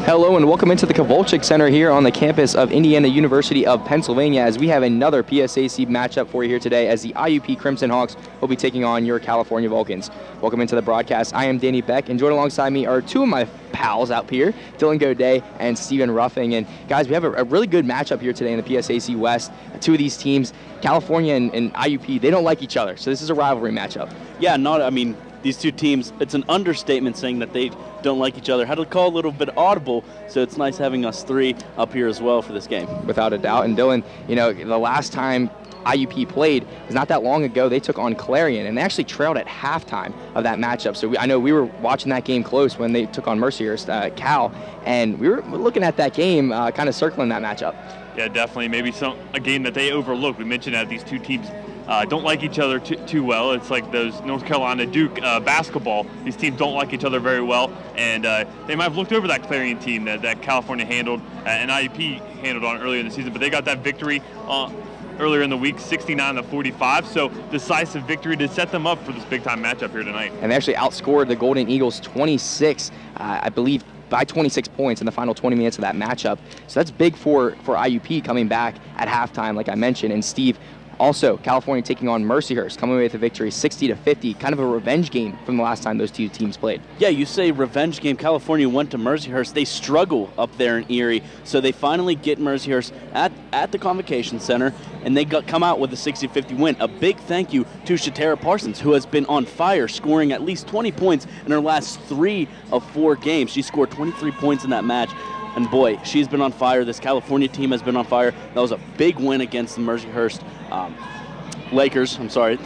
Hello and welcome into the Kovalchik Center here on the campus of Indiana University of Pennsylvania as we have another PSAC matchup for you here today as the IUP Crimson Hawks will be taking on your California Vulcans. Welcome into the broadcast. I am Danny Beck, and joined alongside me are two of my pals out here, Dylan Godet and Stephen Ruffing. And guys, we have a really good matchup here today in the PSAC West. Two of these teams, California and IUP, they don't like each other, so this is a rivalry matchup. Yeah, these two teams, it's an understatement saying that they don't like each other. Had to call a little bit audible, so it's nice having us three up here as well for this game. Without a doubt. And Dylan, the last time IUP played was not that long ago. They took on Clarion, and they actually trailed at halftime of that matchup. So I know we were watching that game close when they took on Mercyhurst, Cal, and we were looking at that game, kind of circling that matchup. Yeah, definitely. Maybe a game that they overlooked. We mentioned that these two teams don't like each other too well. It's like those North Carolina Duke basketball. These teams don't like each other very well, and they might have looked over that Clarion team that California handled and IUP handled on earlier in the season, but they got that victory earlier in the week, 69-45. So decisive victory to set them up for this big-time matchup here tonight. And they actually outscored the Golden Eagles 26, I believe, by 26 points in the final 20 minutes of that matchup. So that's big for IUP coming back at halftime, like I mentioned. And Steve, also, California taking on Mercyhurst, coming away with a victory 60-50, kind of a revenge game from the last time those two teams played. Yeah, you say revenge game. California went to Mercyhurst. They struggle up there in Erie, so they finally get Mercyhurst at the Convocation Center, and they come out with a 60-50 win. A big thank you to Shatara Parsons, who has been on fire, scoring at least 20 points in her last 3 of 4 games. She scored 23 points in that match. And boy, she's been on fire. This California team has been on fire. That was a big win against the Mercyhurst Lakers. I'm sorry.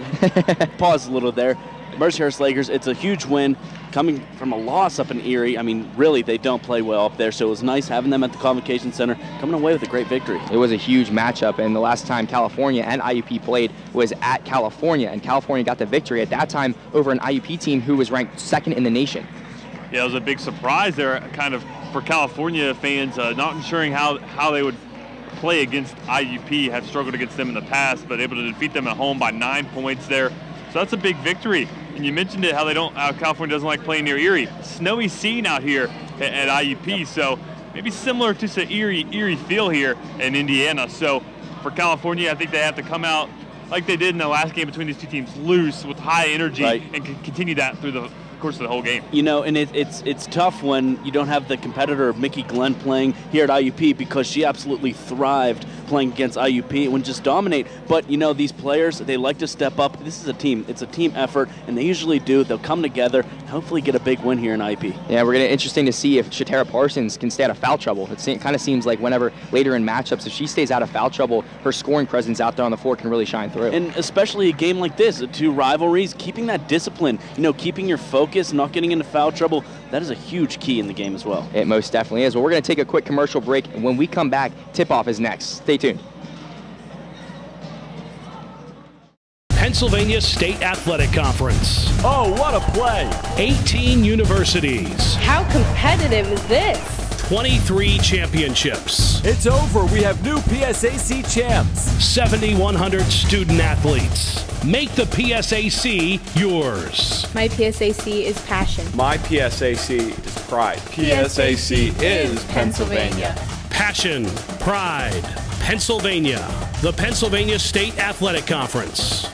Pause a little there. Mercyhurst Lakers, it's a huge win coming from a loss up in Erie. I mean, really, they don't play well up there, so it was nice having them at the Convocation Center, coming away with a great victory. It was a huge matchup, and the last time California and IUP played was at California, and California got the victory at that time over an IUP team who was ranked 2nd in the nation. Yeah, it was a big surprise there, kind of, for California fans, not ensuring how they would play against IUP, have struggled against them in the past, but able to defeat them at home by 9 points there. So that's a big victory. And you mentioned it, how California doesn't like playing near Erie. Snowy scene out here at IUP, so maybe similar to some Erie feel here in Indiana. So for California, I think they have to come out like they did in the last game between these two teams, loose with high energy, right, and continue that through the course of the whole game. And it's tough when you don't have the competitor Mickey Glenn playing here at IUP, because she absolutely thrived playing against IUP and would just dominate. But these players, they like to step up. This is a team. It's a team effort, and they usually do. They'll come together and hopefully get a big win here in IUP. Yeah, we're interesting to see if Shatara Parsons can stay out of foul trouble. It kind of seems like whenever later in matchups, if she stays out of foul trouble, her scoring presence out there on the floor can really shine through. And especially a game like this, 2 rivalries, keeping that discipline, keeping your focus, not getting into foul trouble, that is a huge key in the game as well. It most definitely is. Well, we're going to take a quick commercial break, and when we come back, tip-off is next. Stay tuned. Pennsylvania State Athletic Conference. Oh, what a play! 18 universities. How competitive is this? 23 championships. It's over. We have new PSAC champs. 7,100 student athletes. Make the PSAC yours. My PSAC is passion. My PSAC is pride. PSAC is Pennsylvania. Passion, pride, Pennsylvania. The Pennsylvania State Athletic Conference.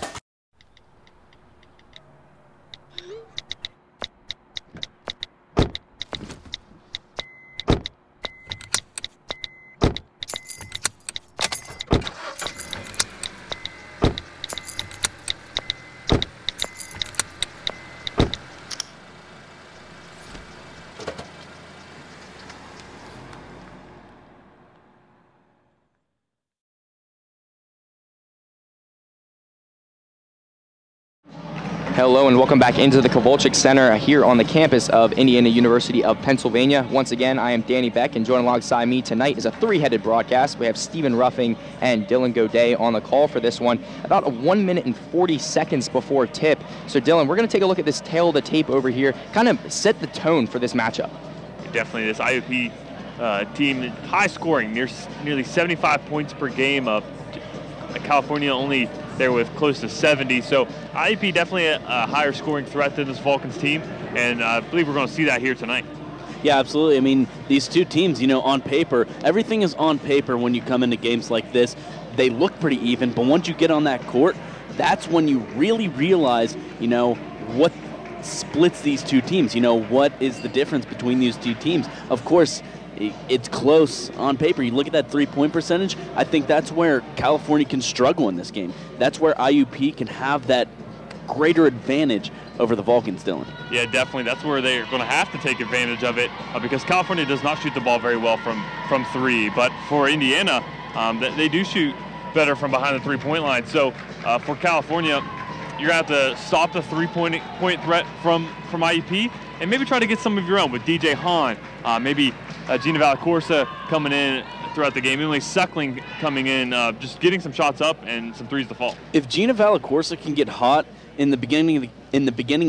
Hello and welcome back into the Kovalchik Center here on the campus of Indiana University of Pennsylvania. Once again, I am Danny Beck, and joined alongside me tonight is a 3-headed broadcast. We have Stephen Ruffing and Dylan Godet on the call for this one, about 1 minute and 40 seconds before tip. So Dylan, we're going to take a look at this tail of the tape over here, kind of set the tone for this matchup. Definitely, this IUP team, high scoring, nearly 75 points per game. California only there with close to 70. So IUP definitely a higher scoring threat than this Vulcans team, and I believe we're going to see that here tonight. Yeah, absolutely. I mean, these two teams, on paper, everything is on paper when you come into games like this. They look pretty even, but once you get on that court, that's when you really realize, what splits these two teams. What is the difference between these two teams? Of course, it's close on paper. You look at that three-point percentage, I think that's where California can struggle in this game. That's where IUP can have that greater advantage over the Vulcans, Dylan. Yeah, definitely. That's where they're going to have to take advantage of it because California does not shoot the ball very well from three. But for Indiana, they do shoot better from behind the three-point line. So for California, you're going to have to stop the three-point threat from IUP and maybe try to get some of your own with DJ Hahn, maybe Gina Valacorsa coming in throughout the game. Emily Suckling coming in, just getting some shots up and some threes to fall. If Gina Valacorsa can get hot in the beginning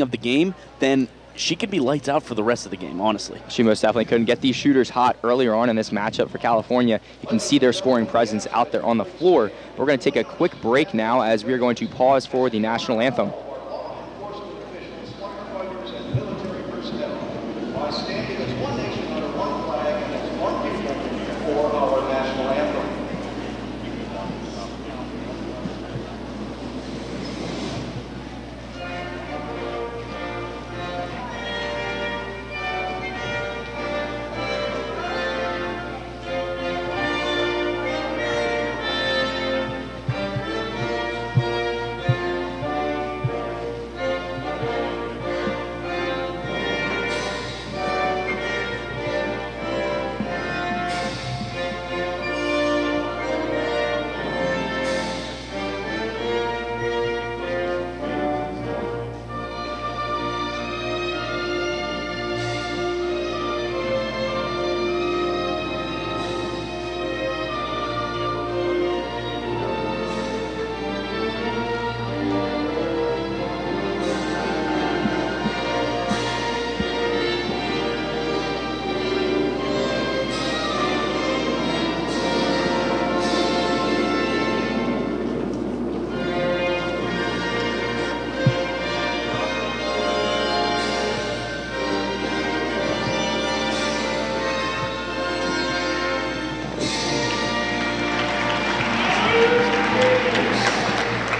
of the game, then she could be lights out for the rest of the game, honestly. She most definitely couldn't get these shooters hot earlier on in this matchup for California. You can see their scoring presence out there on the floor. We're going to take a quick break now as we are going to pause for the national anthem.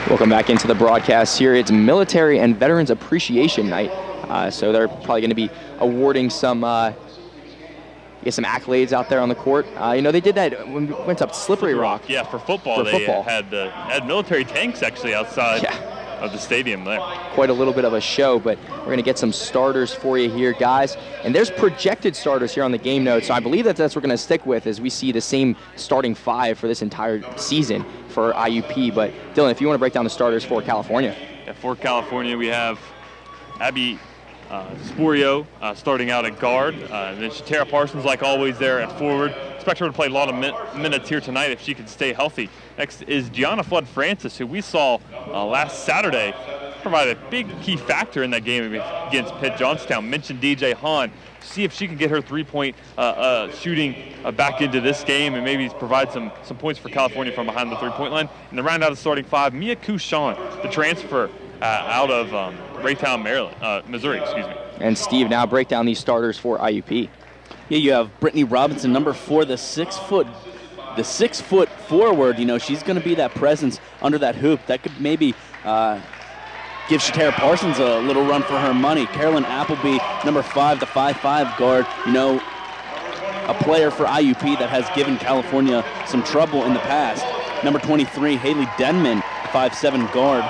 Welcome back into the broadcast here. It's Military and Veterans Appreciation Night. So they're probably going to be awarding some accolades out there on the court. They did that when we went up Slippery Rock. Yeah, for football, had military tanks actually outside of the stadium there. Quite a little bit of a show, but we're going to get some starters for you here, guys. And there's projected starters here on the game note, so I believe that's what we're going to stick with as we see the same starting five for this entire season for IUP. But Dylan, if you want to break down the starters for California. Yeah, for California, we have Abby Sporio starting out at guard. And then Shatara Parsons, like always, there at forward. Expect her to play a lot of minutes here tonight if she can stay healthy. Next is Gianna Flood-Francis, who we saw last Saturday provide a big key factor in that game against Pitt Johnstown. Mentioned DJ Hahn. See if she can get her three-point shooting back into this game and maybe provide some points for California from behind the three-point line. And then round out the starting five, Mia Couchon, the transfer out of Raytown, Missouri, excuse me. And Steve, now break down these starters for IUP. Yeah, you have Brittany Robinson, number 4, the 6 foot forward. She's going to be that presence under that hoop that could maybe give Shatara Parsons a little run for her money. Carolyn Appleby, number 5, the 5'5" guard. A player for IUP that has given California some trouble in the past. Number 23, Haley Denman, 5'7" guard.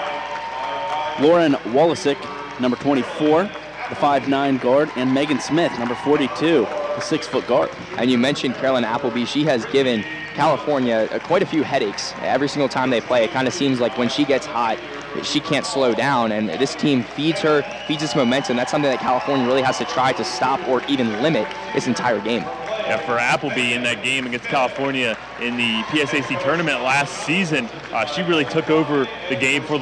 Lauren Walisick, number 24, the 5'9" guard, and Megan Smith, number 42, the 6-foot guard. And you mentioned Carolyn Appleby. She has given California quite a few headaches every single time they play. It kind of seems like when she gets hot, she can't slow down, and this team feeds this momentum. That's something that California really has to try to stop or even limit this entire game. Yeah, for Appleby in that game against California in the PSAC tournament last season, she really took over the game for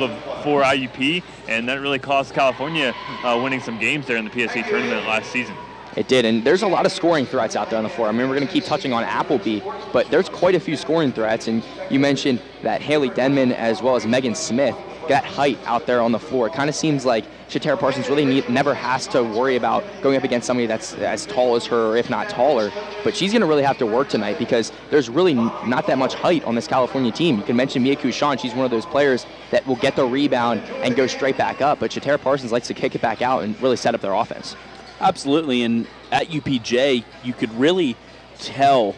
IUP, and that really cost California winning some games there in the PSA tournament last season. It did, and there's a lot of scoring threats out there on the floor. I mean, we're going to keep touching on Appleby, but there's quite a few scoring threats, and you mentioned that Haley Denman as well as Megan Smith. that height out there on the floor. It kind of seems like Shatera Parsons really never has to worry about going up against somebody that's as tall as her, or if not taller. But she's going to really have to work tonight because there's really not that much height on this California team. You can mention Mia Cushan. She's one of those players that will get the rebound and go straight back up. But Shatera Parsons likes to kick it back out and really set up their offense. Absolutely, and at UPJ, you could really tell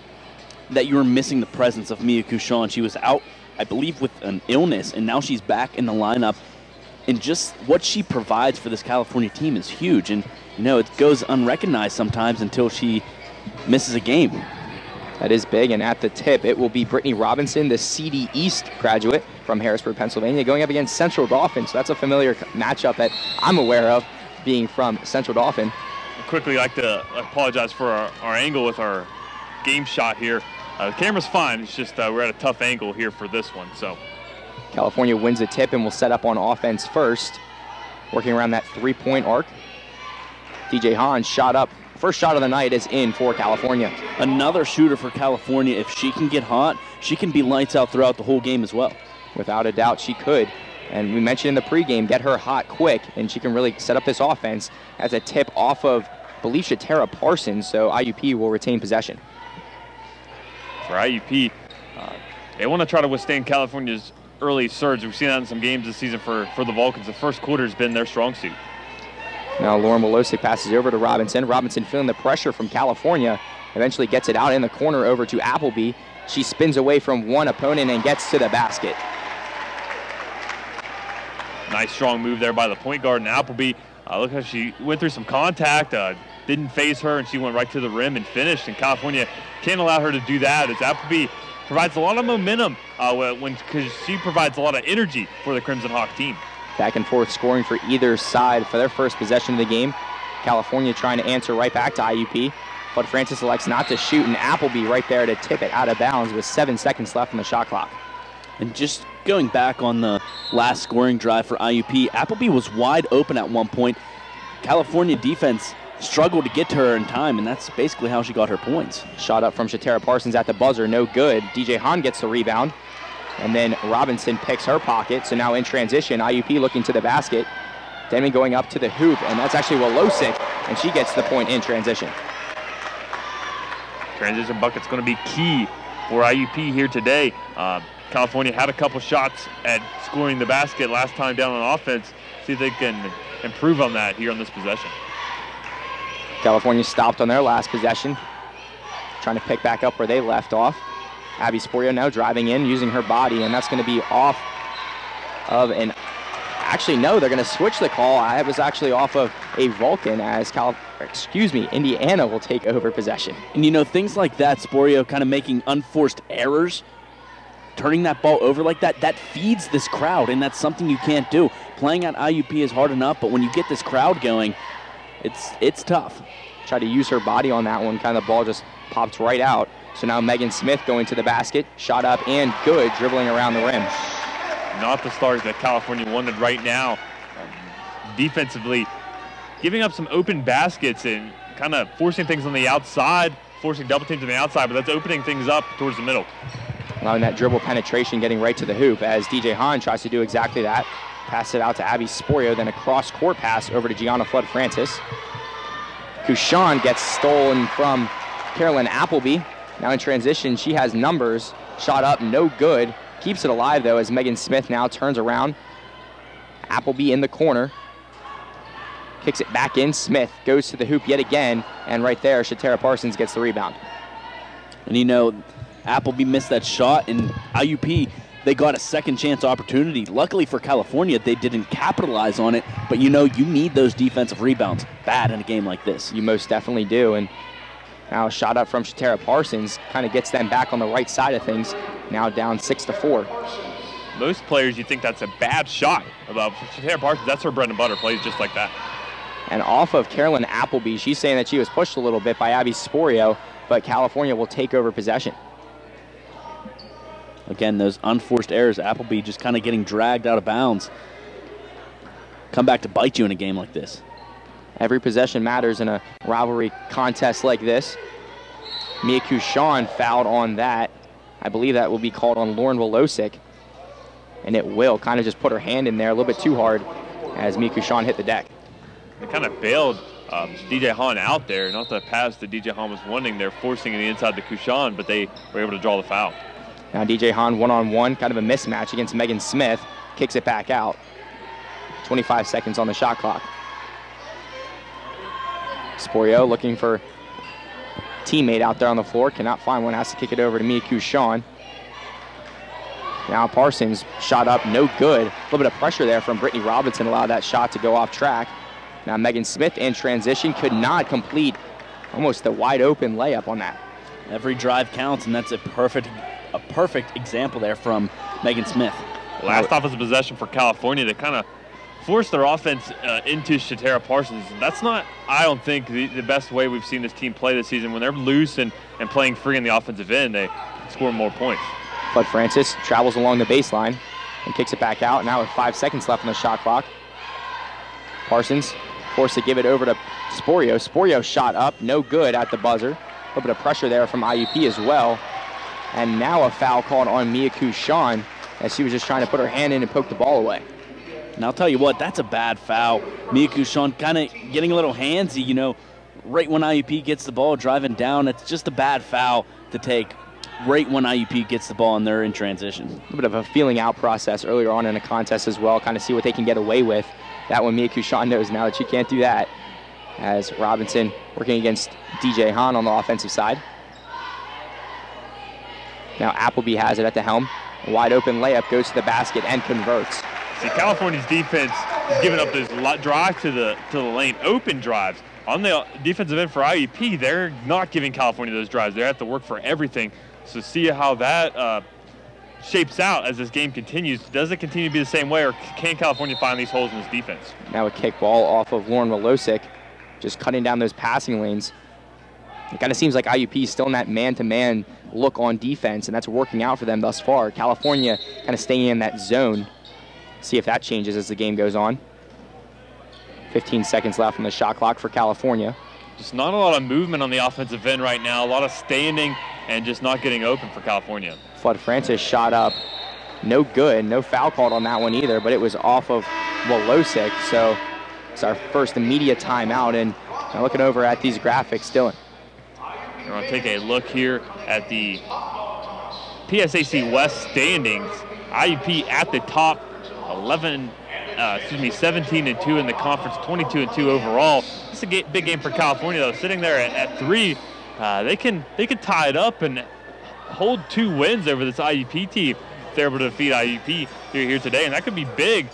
that you were missing the presence of Mia Cushan. She was out, I believe, with an illness, and now she's back in the lineup. And just what she provides for this California team is huge. And, you know, it goes unrecognized sometimes until she misses a game. That is big, and at the tip, it will be Brittany Robinson, the CD East graduate from Harrisburg, Pennsylvania, going up against Central Dauphin. So that's a familiar matchup that I'm aware of, being from Central Dauphin. I'd quickly like to apologize for our angle with our game shot here. The camera's fine, it's just we're at a tough angle here for this one. So California wins the tip and will set up on offense first, working around that three-point arc. DJ Hahn shot up. First shot of the night is in for California. Another shooter for California. If she can get hot, she can be lights out throughout the whole game as well. Without a doubt, she could. And we mentioned in the pregame, get her hot quick, and she can really set up this offense as a tip off of, I believe, Shatera Parsons, so IUP will retain possession. For IUP, they want to try to withstand California's early surge. We've seen that in some games this season for the Vulcans. The first quarter has been their strong suit. Now Lauren Wolosik passes over to Robinson. Robinson feeling the pressure from California, eventually gets it out in the corner over to Appleby. She spins away from one opponent and gets to the basket. Nice strong move there by the point guard, and Appleby, look how she went through some contact, didn't phase her, and she went right to the rim and finished. And California can't allow her to do that, as Appleby provides a lot of momentum because she provides a lot of energy for the Crimson Hawk team. Back and forth scoring for either side for their first possession of the game. California trying to answer right back to IUP, but Francis elects not to shoot, and Appleby right there to tip it out of bounds with 7 seconds left on the shot clock. And just going back on the last scoring drive for IUP, Appleby was wide open at one point. California defense struggled to get to her in time, and that's basically how she got her points. Shot up from Shatera Parsons at the buzzer, no good. DJ Hahn gets the rebound, and then Robinson picks her pocket. So now in transition, IUP looking to the basket. Denman going up to the hoop, and that's actually Wolosik, and she gets the point in transition. Transition bucket's going to be key for IUP here today. California had a couple shots at scoring the basket last time down on offense. See if they can improve on that here on this possession. California stopped on their last possession, trying to pick back up where they left off. Abby Sporio now driving in, using her body, and that's going to be off of an... Actually, no, they're going to switch the call. It was actually off of a Vulcan as Indiana will take over possession. And you know, things like that, Sporio kind of making unforced errors, turning that ball over like that, that feeds this crowd, and that's something you can't do. Playing at IUP is hard enough, but when you get this crowd going, it's tough. Tried to use her body on that one, kind of the ball just popped right out. So now Megan Smith going to the basket, shot up and good, dribbling around the rim. Not the start that California wanted right now. Defensively, giving up some open baskets and kind of forcing things on the outside, forcing double teams on the outside, but that's opening things up towards the middle. Allowing that dribble penetration, getting right to the hoop as DJ Hahn tries to do exactly that. Pass it out to Abby Sporio, then a cross-court pass over to Gianna Flood-Francis. Cushan gets stolen from Carolyn Appleby. Now in transition, she has numbers. Shot up, no good. Keeps it alive, though, as Megan Smith now turns around. Appleby in the corner. Kicks it back in. Smith goes to the hoop yet again. And right there, Shatera Parsons gets the rebound. And you know, Appleby missed that shot, and IUP, they got a second chance opportunity. Luckily for California, they didn't capitalize on it, but you know, you need those defensive rebounds bad in a game like this. You most definitely do, and now a shot up from Shatera Parsons kind of gets them back on the right side of things, now down 6-4. Most players, you think that's a bad shot. About Shatera Parsons, that's her bread and butter, plays just like that. And off of Carolyn Appleby, she's saying that she was pushed a little bit by Abby Sporio, but California will take over possession. Again, those unforced errors, Appleby just kind of getting dragged out of bounds. Come back to bite you in a game like this. Every possession matters in a rivalry contest like this. Mia Cushan fouled on that. I believe that will be called on Lauren Wolosik. and it will. Kind of just put her hand in there a little bit too hard as Mia Kushan hit the deck. They kind of bailed DJ Hahn out there. Not the pass that DJ Hahn was wanting. They're forcing it inside the Kushan, but they were able to draw the foul. Now DJ Hahn one-on-one, kind of a mismatch against Megan Smith. Kicks it back out. 25 seconds on the shot clock. Sporio looking for teammate out there on the floor. Cannot find one. Has to kick it over to Mia Kushan. Now Parsons shot up, no good. A little bit of pressure there from Brittany Robinson, allowed that shot to go off track. Now Megan Smith in transition could not complete almost the wide open layup on that. Every drive counts, and that's a perfect example there from Megan Smith. Last offensive possession for California, they kind of forced their offense into Shatara Parsons. That's not, I don't think, the best way we've seen this team play this season. When they're loose and playing free in the offensive end, they score more points. Flood Francis travels along the baseline and kicks it back out. Now with 5 seconds left on the shot clock. Parsons forced to give it over to Sporio. Sporio shot up, no good at the buzzer. A little bit of pressure there from IUP as well. And now a foul called on Mia Kushan as she was just trying to put her hand in and poke the ball away. And I'll tell you what, that's a bad foul. Mia Kushan kind of getting a little handsy, you know, right when IUP gets the ball driving down. It's just a bad foul to take right when IUP gets the ball and they're in transition. A little bit of a feeling out process earlier on in the contest as well, kind of see what they can get away with. That one Mia Kushan knows now that she can't do that, as Robinson working against DJ Hahn on the offensive side. Now Appleby has it at the helm. A wide open layup, goes to the basket and converts. See, California's defense is giving up those drives to the lane, open drives. On the defensive end for IUP, they're not giving California those drives. They have to work for everything. So see how that shapes out as this game continues. Does it continue to be the same way, or can California find these holes in this defense? Now a kick ball off of Lauren Walosik, just cutting down those passing lanes. It kind of seems like IUP is still in that man-to-man look on defense, and that's working out for them thus far. California kind of staying in that zone. See if that changes as the game goes on. 15 seconds left on the shot clock for California. Just not a lot of movement on the offensive end right now. A lot of standing and just not getting open for California. Flood Francis shot up, no good. No foul called on that one either, but it was off of Walosik. So it's our first immediate timeout. And now looking over at these graphics, Dylan. We're going to take a look here at the PSAC West standings. IUP at the top, 17-2 in the conference, 22-2 overall. It's a big game for California though. Sitting there at 3, they can tie it up and hold 2 wins over this IUP team if they're able to defeat IUP here today, and that could be big.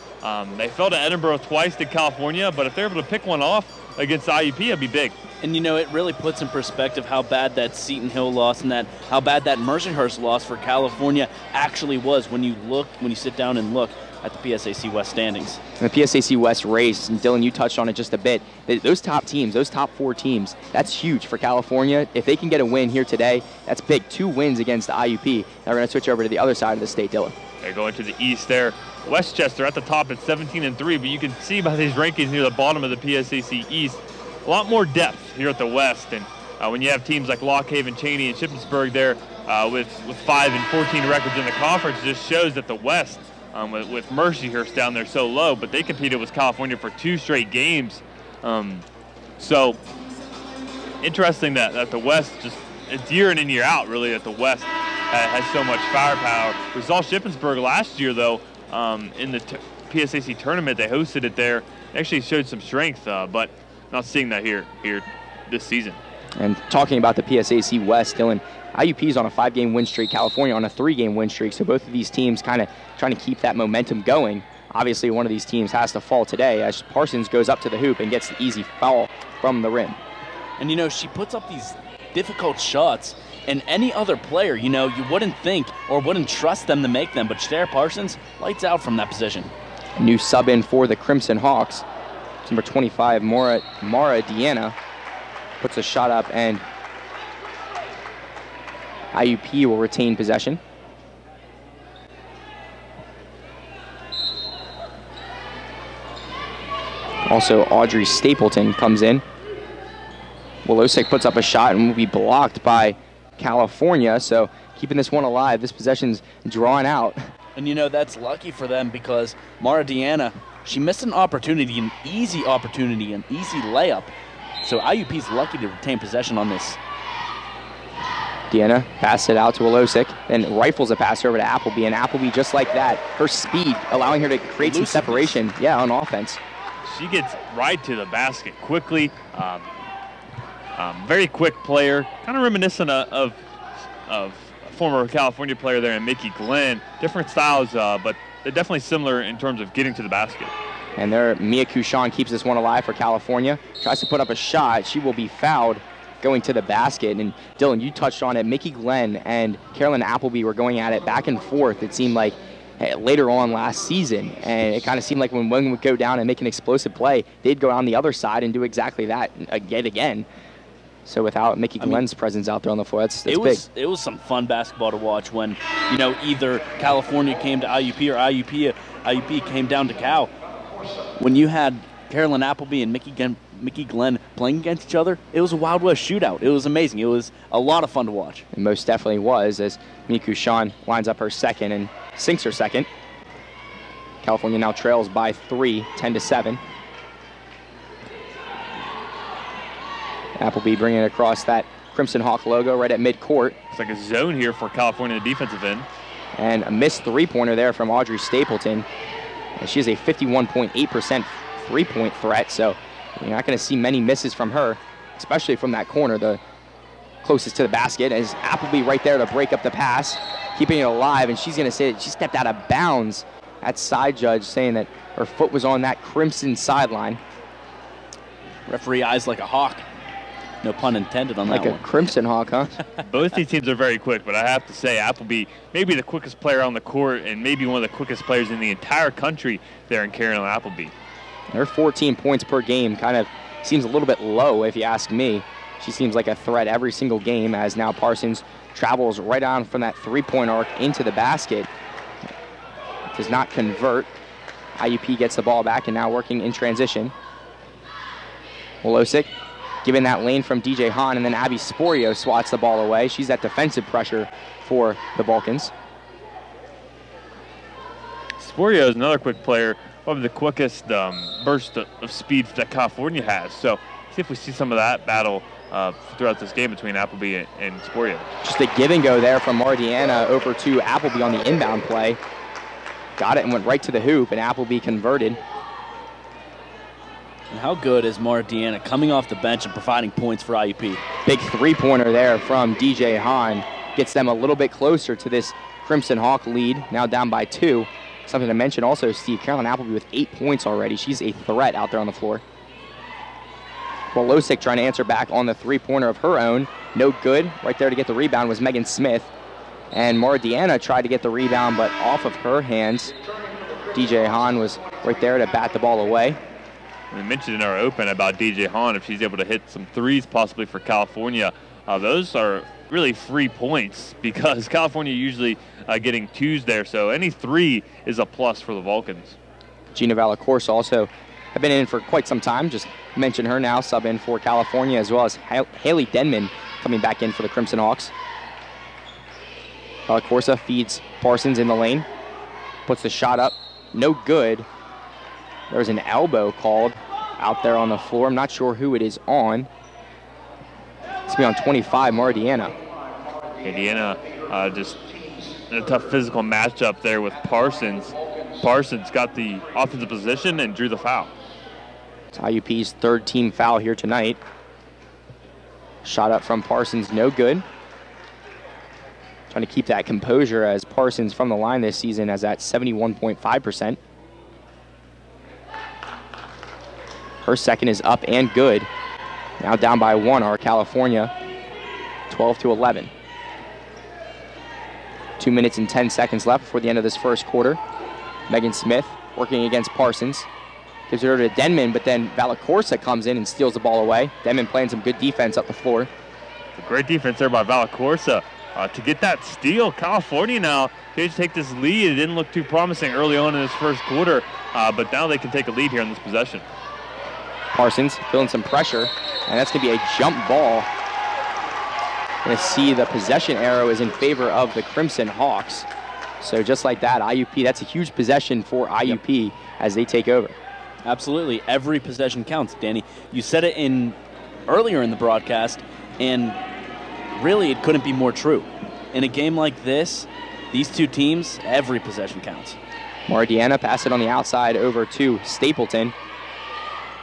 They fell to Edinburgh twice to California, but if they're able to pick one off against IUP, it'd be big. And you know, it really puts in perspective how bad that Seton Hill loss and how bad that Mercyhurst loss for California actually was when you sit down and look at the PSAC West standings. And the PSAC West race, and Dylan, you touched on it just a bit. Those top teams, those top 4 teams, that's huge for California. If they can get a win here today, that's big. 2 wins against the IUP. Now we're going to switch over to the other side of the state, Dylan. They're going to the east there. Westchester at the top at 17-3, but you can see by these rankings near the bottom of the PSAC East, a lot more depth here at the West. And when you have teams like Lock Haven, Cheney, and Shippensburg there with 5-14 records in the conference, it just shows that the West, with Mercyhurst down there so low, but they competed with California for 2 straight games. So interesting that the West just, it's year in and year out really that the West has so much firepower. We saw Shippensburg last year though in the PSAC tournament. They hosted it there. They actually showed some strength, but not seeing that here this season. And talking about the PSAC West, Dylan, IUP's on a 5-game win streak, California on a 3-game win streak, so both of these teams kind of trying to keep that momentum going. Obviously, one of these teams has to fall today as Parsons goes up to the hoop and gets the easy foul from the rim. And, you know, she puts up these difficult shots, and any other player, you know, you wouldn't think or wouldn't trust them to make them, but Shatara Parsons lights out from that position. New sub in for the Crimson Hawks. Number 25, Mara Deanna, puts a shot up, and IUP will retain possession. Also, Audrey Stapleton comes in. Walosik puts up a shot and will be blocked by California, so keeping this one alive. This possession's drawn out. And you know, that's lucky for them because Mara Deanna, she missed an opportunity, an easy layup. So IUP's lucky to retain possession on this. Deanna passes it out to Wolosik and rifles a pass over to Appleby, and Appleby, just like that, her speed allowing her to create some separation, on offense. She gets right to the basket quickly. Very quick player, kind of reminiscent of a former California player there in Mickey Glenn. Different styles, but they're definitely similar in terms of getting to the basket. And there, Mia Kushan keeps this one alive for California. Tries to put up a shot. She will be fouled going to the basket. And Dylan, you touched on it. Mickey Glenn and Carolyn Appleby were going at it back and forth. It seemed like later on last season. And it kind of seemed like when one would go down and make an explosive play, they'd go on the other side and do exactly that again. So without Mickey Glenn's presence out there on the floor, that's big. It was some fun basketball to watch when, either California came to IUP or IUP came down to Cal. When you had Carolyn Appleby and Mickey Glenn playing against each other, it was a Wild West shootout. It was amazing. It was a lot of fun to watch. It most definitely was, as Miku Sean lines up her second and sinks her second. California now trails by 3, 10-7. Appleby bringing it across that Crimson Hawk logo right at midcourt. It's like a zone here for California defensive end. And a missed three-pointer there from Audrey Stapleton. And she has a 51.8% three-point threat, so you're not going to see many misses from her, especially from that corner, the closest to the basket. As Appleby right there to break up the pass, keeping it alive, and she's going to say that she stepped out of bounds. That side judge saying that her foot was on that crimson sideline. Referee eyes like a hawk. No pun intended on that one. Like a crimson hawk, huh? Both these teams are very quick, but I have to say Appleby maybe the quickest player on the court and maybe one of the quickest players in the entire country there in Carolyn Appleby. Her 14 points per game kind of seems a little bit low, if you ask me. She seems like a threat every single game, as now Parsons travels right on from that three-point arc into the basket. Does not convert. IUP gets the ball back and now working in transition. Wolosik giving that lane from DJ Hahn, and then Abby Sporio swats the ball away. She's at defensive pressure for the Vulcans. Sporio is another quick player, probably the quickest burst of speed that California has. So see if we see some of that battle throughout this game between Appleby and Sporio. Just a give and go there from Mardiana over to Appleby on the inbound play. Got it and went right to the hoop, and Appleby converted. And how good is Mara Deanna coming off the bench and providing points for IUP? Big three-pointer there from DJ Hahn. Gets them a little bit closer to this Crimson Hawk lead, now down by 2. Something to mention also, Steve, Carolyn Appleby with 8 points already. She's a threat out there on the floor. Wolosik trying to answer back on the three-pointer of her own. No good. Right there to get the rebound was Megan Smith. And Mara Deanna tried to get the rebound, but off of her hands. DJ Hahn was right there to bat the ball away. We mentioned in our open about DJ Hahn, if she's able to hit some threes possibly for California. Those are really free points because California usually getting twos there, so any three is a plus for the Vulcans. Gina Valacourse also have been in for quite some time. Just mention her now, sub in for California, as well as Haley Denman coming back in for the Crimson Hawks. Valacourse feeds Parsons in the lane, puts the shot up, no good. There's an elbow called out there on the floor. I'm not sure who it is on. It's be on 25, Mara Deanna. Deanna just in a tough physical matchup there with Parsons. Parsons got the offensive position and drew the foul. It's IUP's third team foul here tonight. Shot up from Parsons, no good. Trying to keep that composure as Parsons from the line this season has at 71.5%. Her second is up and good. Now down by 1 are California, 12-11. 2 minutes and 10 seconds left before the end of this first quarter. Megan Smith working against Parsons. Gives it over to Denman, but then Valacourse comes in and steals the ball away. Denman playing some good defense up the floor. Great defense there by Valacourse. To get that steal, California now can take this lead. It didn't look too promising early on in this first quarter, but now they can take a lead here in this possession. Parsons feeling some pressure, and that's going to be a jump ball. Going to see the possession arrow is in favor of the Crimson Hawks. So just like that, IUP, that's a huge possession for IUP as they take over. Absolutely. Every possession counts, Danny. You said it earlier in the broadcast, and really it couldn't be more true. In a game like this, these two teams, every possession counts. Mardiana passed it on the outside over to Stapleton.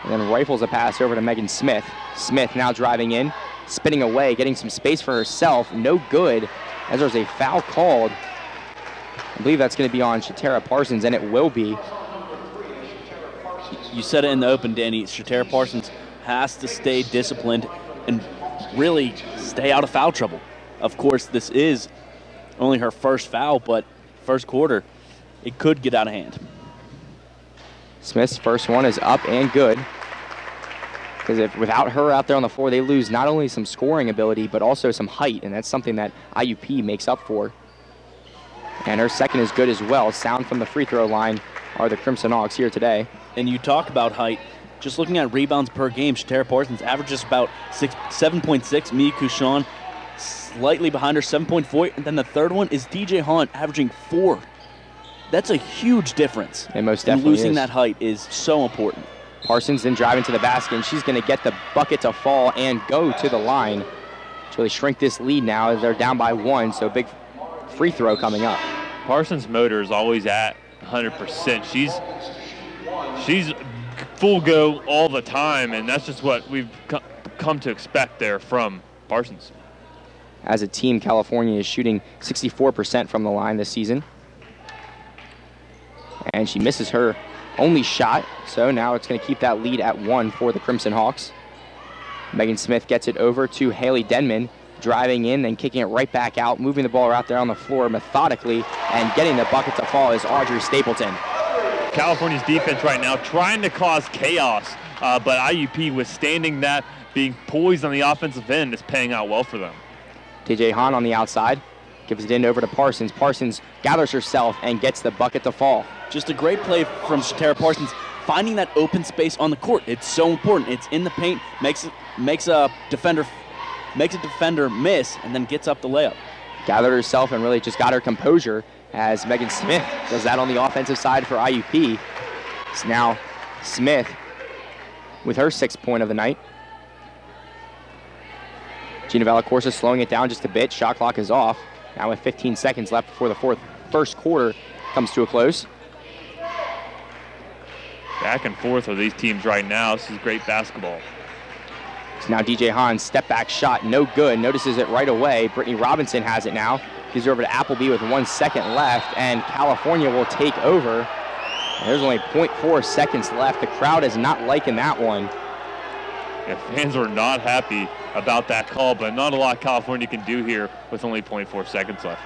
And then rifles a pass over to Megan Smith. Smith now driving in, spinning away, getting some space for herself. No good, as there's a foul called. I believe that's going to be on Shatara Parsons, and it will be. You said it in the open, Danny. Shatara Parsons has to stay disciplined and really stay out of foul trouble. Of course, this is only her first foul, but first quarter, it could get out of hand. Smith's first one is up and good. Because if without her out there on the floor, they lose not only some scoring ability, but also some height, and that's something that IUP makes up for. And her second is good as well. Sound from the free throw line are the Crimson Hawks here today. And you talk about height. Just looking at rebounds per game, Shatara Parsons averages about 7.6. Mia Couchon slightly behind her, 7.4. And then the third one is DJ Hahn averaging 4. That's a huge difference. It most definitely losing is. that height is so important. Parsons then driving to the basket, and she's going to get the bucket to fall and go to the line to really shrink this lead now as they're down by 1, so big free throw coming up. Parsons' motor is always at 100%. She's full go all the time, and that's just what we've come to expect there from Parsons. As a team, California is shooting 64% from the line this season. And she misses her only shot, so now it's going to keep that lead at 1 for the Crimson Hawks. Megan Smith gets it over to Haley Denman, driving in and kicking it right back out, moving the ball out there on the floor methodically, and getting the bucket to fall is Audrey Stapleton. California's defense right now trying to cause chaos, but IUP withstanding that, being poised on the offensive end is paying out well for them. DJ Hahn on the outside, gives it in over to Parsons. Parsons gathers herself and gets the bucket to fall. Just a great play from Shatara Parsons, finding that open space on the court. It's so important. It's in the paint, makes a defender miss, and then gets up the layup. Gathered herself and really just got her composure as Megan Smith does that on the offensive side for IUP. It's now Smith with her 6th point of the night. Gina Valacorsa slowing it down just a bit. Shot clock is off. Now with 15 seconds left before the first quarter comes to a close. Back and forth with these teams right now. This is great basketball. So now DJ Hahn's step back shot, no good. Notices it right away. Brittany Robinson has it now. Gives it over to Appleby with 1 second left, and California will take over. There's only 0.4 seconds left. The crowd is not liking that one. Yeah, fans were not happy about that call, but not a lot California can do here with only 0.4 seconds left.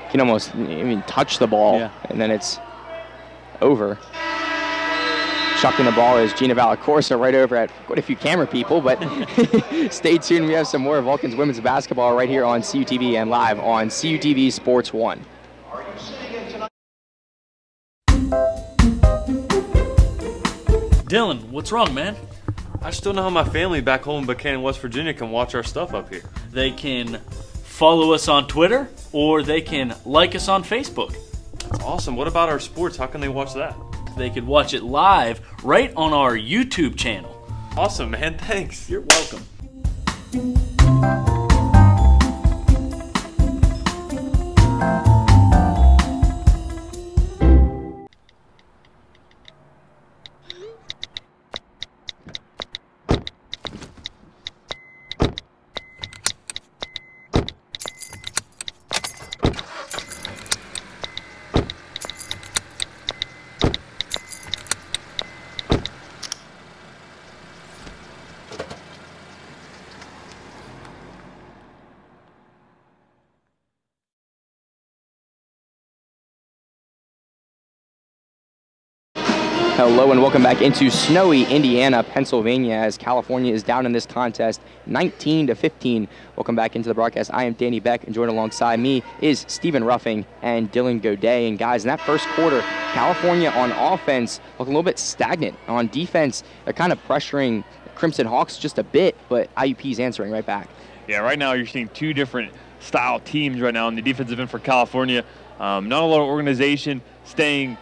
You can almost even touch the ball, and then it's over. Chucking the ball is Gina Valacorsa right over at quite a few camera people, but stay tuned. We have some more Vulcans women's basketball right here on CUTV and live on CUTV Sports 1. Dylan, what's wrong, man? I just don't know how my family back home in Buchanan, West Virginia can watch our stuff up here. They can follow us on Twitter, or they can like us on Facebook. That's awesome. What about our sports? How can they watch that? They could watch it live right on our YouTube channel. Awesome, man. Thanks. You're welcome. Hello and welcome back into snowy Indiana, Pennsylvania, as California is down in this contest 19-15. Welcome back into the broadcast. I am Danny Beck, and joined alongside me is Stephen Ruffing and Dylan Godet. And guys, in that first quarter, California on offense looking a little bit stagnant. On defense, they're kind of pressuring Crimson Hawks just a bit, but IUP's answering right back. Yeah, right now you're seeing two different style teams right now on the defensive end for California. Not a lot of organization staying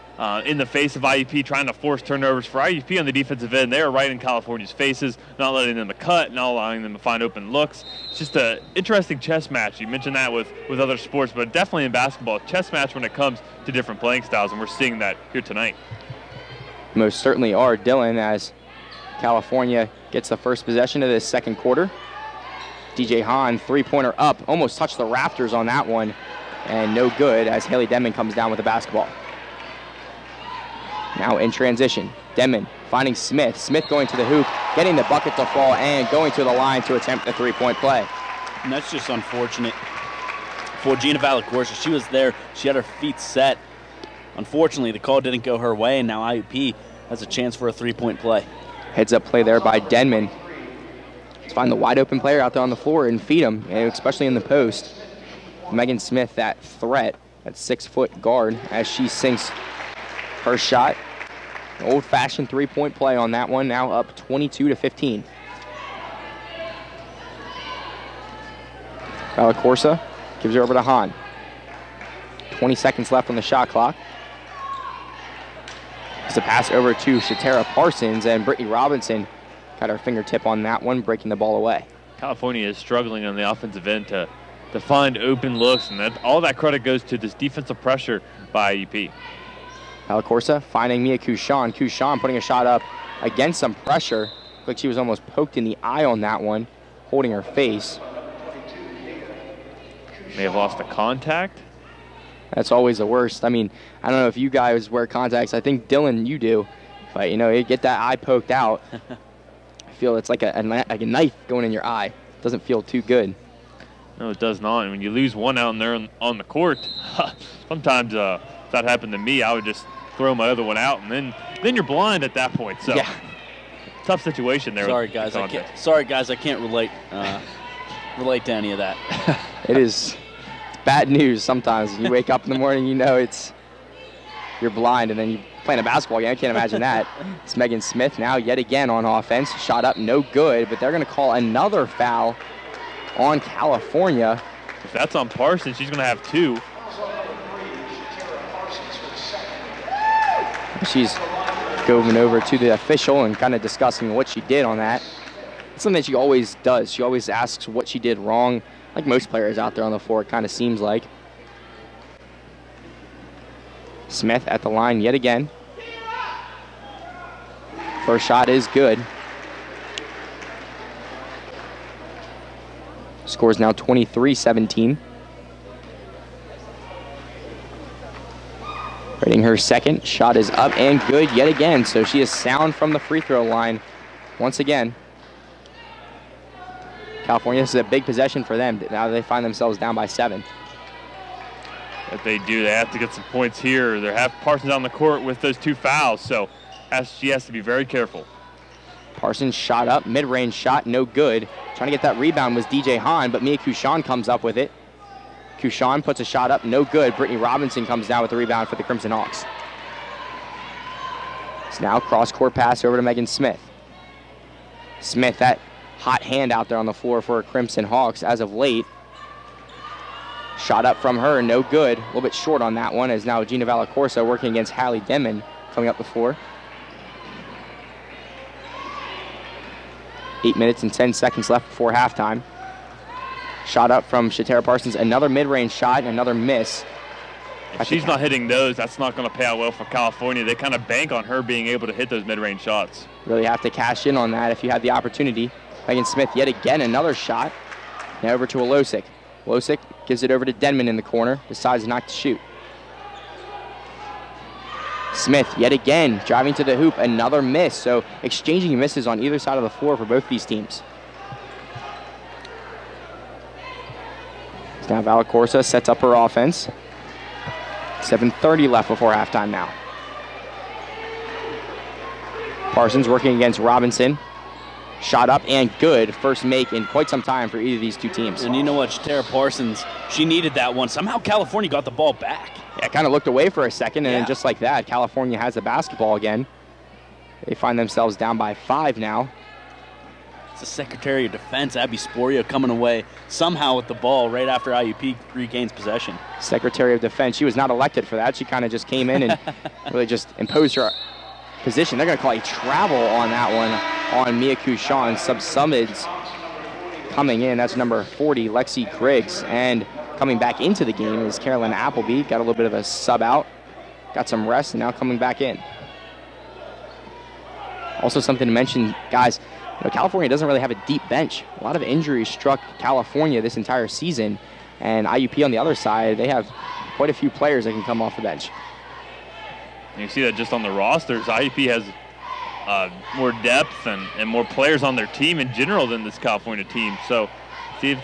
in the face of IUP, trying to force turnovers. For IUP on the defensive end, they are right in California's faces, not letting them to cut, not allowing them to find open looks. It's just an interesting chess match. You mentioned that with other sports, but definitely in basketball, a chess match when it comes to different playing styles, and we're seeing that here tonight. Most certainly are, Dylan, as California gets the first possession of this second quarter. DJ Hahn, three-pointer up, almost touched the rafters on that one, and no good as Haley Denman comes down with the basketball. Now in transition, Denman finding Smith. Smith going to the hoop, getting the bucket to fall, and going to the line to attempt the three-point play. And that's just unfortunate for Gina Valacorsa. She was there. She had her feet set. Unfortunately, the call didn't go her way, and now IUP has a chance for a three-point play. Heads-up play there by Denman. Let's find the wide-open player out there on the floor and feed him, especially in the post. Megan Smith, that threat, that 6-foot guard, as she sinks her shot. An old-fashioned three-point play on that one, now up 22-15. Valacorsa gives it over to Hahn. 20 seconds left on the shot clock. It's a pass over to Shatera Parsons, and Brittany Robinson got her fingertip on that one, breaking the ball away. California is struggling on the offensive end to find open looks, and all that credit goes to this defensive pressure by IUP. Valacorsa finding Mia Kushan. Kushan putting a shot up against some pressure. Looked like she was almost poked in the eye on that one, holding her face. May have lost the contact. That's always the worst. I mean, I don't know if you guys wear contacts. I think, Dylan, you do. But, you get that eye poked out. I feel it's like a knife going in your eye. It doesn't feel too good. No, it does not. And when you lose one out there on the court, sometimes if that happened to me, I would just throw my other one out, and then you're blind at that point. So, yeah. Tough situation there. Sorry, guys. I can't relate to any of that. It is bad news sometimes. You wake up in the morning, you're blind, and then you playing a basketball game. I can't imagine that. It's Megan Smith now yet again on offense. Shot up, no good, but they're going to call another foul on California. If that's on Parsons, she's going to have two. She's going over to the official and kind of discussing what she did on that. It's something that she always does. She always asks what she did wrong, like most players out there on the floor, it kind of seems like. Smith at the line yet again. First shot is good. Scores now 23-17. Reading her second. Shot is up and good yet again. So she is sound from the free throw line once again. California, this is a big possession for them. Now they find themselves down by 7. If they do, they have to get some points here. They have Parsons on the court with those 2 fouls, so she has to be very careful. Parsons shot up, mid-range shot, no good. Trying to get that rebound was DJ Hahn, but Mia Kushan comes up with it. Kushan puts a shot up, no good. Brittany Robinson comes down with the rebound for the Crimson Hawks. It's now cross-court pass over to Megan Smith. Smith, that hot hand out there on the floor for Crimson Hawks as of late. Shot up from her, no good. A little bit short on that one, as now Gina Valacorsa working against Hallie Denman coming up the floor. 8 minutes and 10 seconds left before halftime. Shot up from Shatera Parsons, another mid-range shot, and another miss. If she's not hitting those, that's not going to pay out well for California. They kind of bank on her being able to hit those mid-range shots. Really have to cash in on that if you have the opportunity. Megan Smith yet again, another shot. Now over to Olosic. Olosic gives it over to Denman in the corner, decides not to shoot. Smith yet again, driving to the hoop, another miss. So exchanging misses on either side of the floor for both these teams. Now Valacorsa sets up her offense. 7:30 left before halftime now. Parsons working against Robinson. Shot up and good. First make in quite some time for either of these two teams. And you know what, Shatera Parsons, she needed that one. Somehow California got the ball back. Yeah, kind of looked away for a second, and then just like that, California has the basketball again. They find themselves down by 5 now. It's the Secretary of Defense, Abby Sporio, coming away somehow with the ball right after IUP regains possession. Secretary of Defense, she was not elected for that. She kind of just came in and really just imposed her position. They're going to call a travel on that one on Mia Kushan. Sub-summons coming in. That's number 40, Lexi Griggs. And coming back into the game is Carolyn Appleby. Got a little bit of a sub out. Got some rest and now coming back in. Also something to mention, guys, California doesn't really have a deep bench. A lot of injuries struck California this entire season. And IUP on the other side, they have quite a few players that can come off the bench. And you see that just on the rosters. IUP has more depth and more players on their team in general than this California team. So see if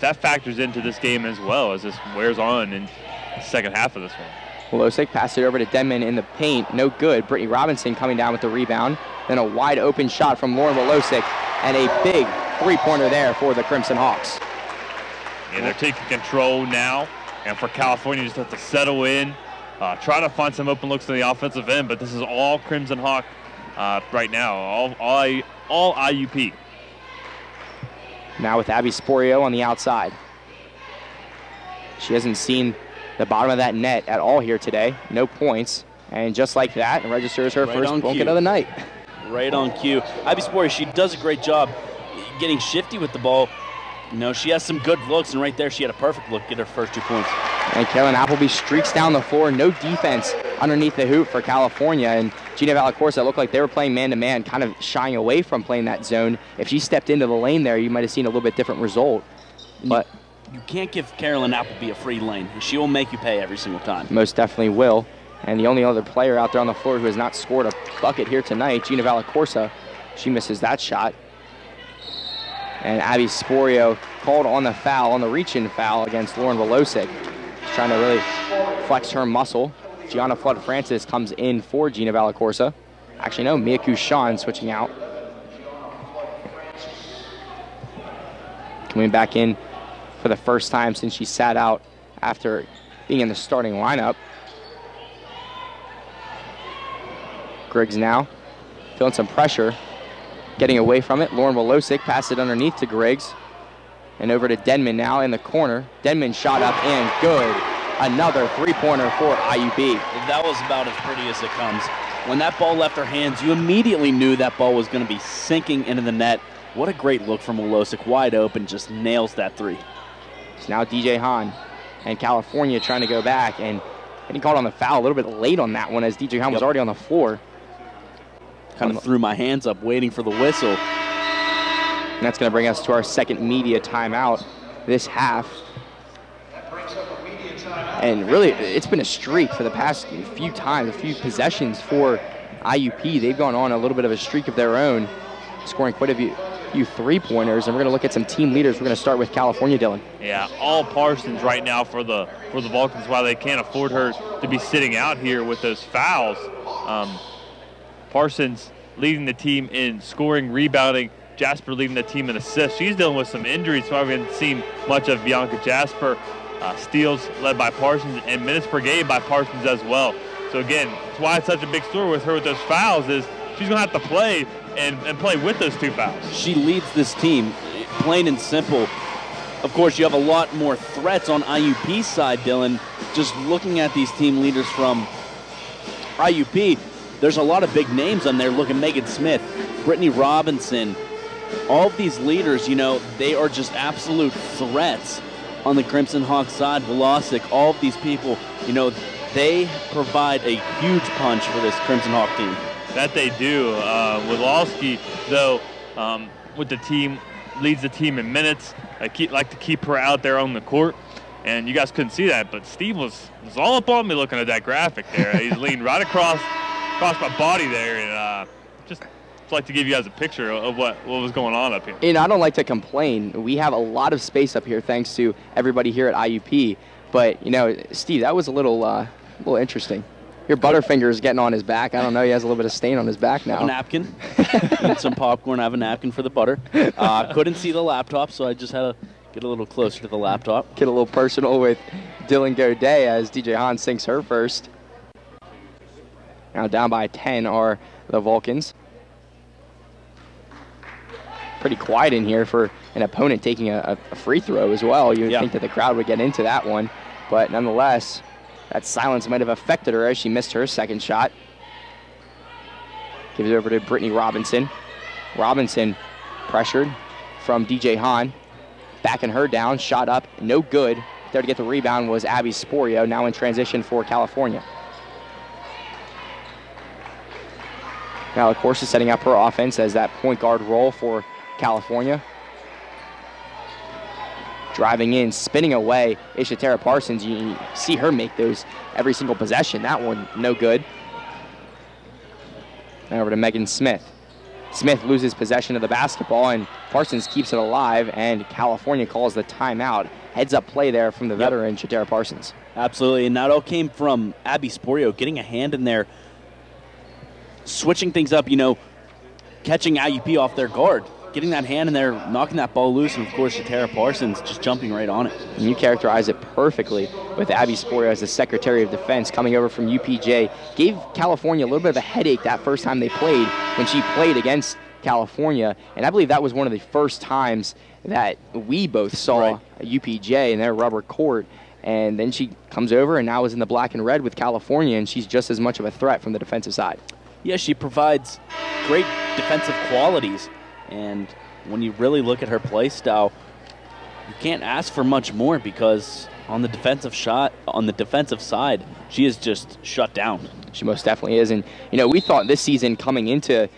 that factors into this game as well as this wears on in the second half of this one. Wolosik passed it over to Denman in the paint. No good. Brittany Robinson coming down with the rebound. Then a wide open shot from Lauren Wolosik and a big three-pointer there for the Crimson Hawks. Yeah, they're taking control now. And for California, just have to settle in, try to find some open looks on the offensive end. But this is all Crimson Hawk right now, all IUP. Now with Abby Sporio on the outside. She hasn't seen the bottom of that net at all here today. No points. And just like that, it registers her first blanket of the night. Right on cue. Abby Sporio, she does a great job getting shifty with the ball. She has some good looks, and right there she had a perfect look, get her first 2 points. And Carolyn Appleby streaks down the floor. No defense underneath the hoop for California. And Gina Valacorsa looked like they were playing man-to-man, kind of shying away from playing that zone. If she stepped into the lane there, you might have seen a little bit different result. But you can't give Carolyn Appleby a free lane. She will make you pay every single time. Most definitely will. And the only other player out there on the floor who has not scored a bucket here tonight, Gina Valacorsa, she misses that shot. And Abby Sporio called on the foul, on the reach-in foul against Lauren Wolosik. She's trying to really flex her muscle. Gianna Flood-Francis comes in for Gina Valacorsa. Actually, no, Mia Kushan switching out. Coming back in for the first time since she sat out after being in the starting lineup. Griggs now feeling some pressure, getting away from it. Lauren Wolosik passed it underneath to Griggs. And over to Denman now in the corner. Denman shot up and good. Another three-pointer for IUP. That was about as pretty as it comes. When that ball left her hands, you immediately knew that ball was going to be sinking into the net. What a great look from Wolosik, wide open, just nails that three. It's now DJ Hahn and California trying to go back and getting called on the foul a little bit late on that one as DJ Hahn was already on the floor. Kind of threw my hands up waiting for the whistle. And that's going to bring us to our second media timeout this half. And really, it's been a streak for the past few times, a few possessions for IUP. They've gone on a little bit of a streak of their own, scoring quite a few three-pointers. And we're going to look at some team leaders. We're going to start with California, Dylan. Yeah, all Parsons right now for the Vulcans, while they can't afford her to be sitting out here with those fouls. Parsons leading the team in scoring, rebounding. Jasper leading the team in assists. She's dealing with some injuries, so we haven't seen much of Bianca Jasper. Steals led by Parsons and minutes per game by Parsons as well. So again, that's why it's such a big story with her with those fouls is she's going to have to play and play with those two fouls. She leads this team, plain and simple. Of course, you have a lot more threats on IUP's side, Dylan. Just looking at these team leaders from IUP, there's a lot of big names on there. Look at Megan Smith, Brittany Robinson. All of these leaders, they are just absolute threats on the Crimson Hawks side. Wolosik, all of these people, they provide a huge punch for this Crimson Hawk team. That they do. Wolosky, though, with the team, leads the team in minutes. I like to keep her out there on the court. And you guys couldn't see that, but Steve was all up on me looking at that graphic there. He's leaned right across my body there, and just like to give you guys a picture of what was going on up here. I don't like to complain. We have a lot of space up here thanks to everybody here at IUP. But, Steve, that was a little interesting. Your Butterfinger is getting on his back. I don't know. He has a little bit of stain on his back now. A napkin. Eat some popcorn. I have a napkin for the butter. Couldn't see the laptop, so I just had to get a little closer to the laptop. Get a little personal with Dylan Godet as DJ Hahn sinks her first. Now down by 10 are the Vulcans. pretty quiet in here for an opponent taking a free throw as well. You would think that the crowd would get into that one, but nonetheless, that silence might have affected her as she missed her second shot. Gives it over to Brittany Robinson. Robinson pressured from DJ Hahn. Backing her down, shot up, no good. There to get the rebound was Abby Sporio, now in transition for California. Now, of course, is setting up her offense as that point guard role for California. Driving in, spinning away, Ishatera Parsons. You see her make those every single possession. That one, no good. Now over to Megan Smith. Smith loses possession of the basketball, and Parsons keeps it alive, and California calls the timeout. Heads up play there from the veteran, Shatera Parsons. Absolutely, and that all came from Abby Sporio getting a hand in there, switching things up, catching IUP off their guard, getting that hand in there, knocking that ball loose, and of course, Shatera Parsons just jumping right on it. And you characterize it perfectly with Abby Sporio as the Secretary of Defense coming over from UPJ. Gave California a little bit of a headache that first time they played when she played against California, and I believe that was one of the first times that we both saw UPJ in their rubber court. And then she comes over and now is in the black and red with California, and she's just as much of a threat from the defensive side. Yeah, she provides great defensive qualities, and when you really look at her play style, you can't ask for much more because on the defensive side, she is just shut down. She most definitely is, and we thought this season coming into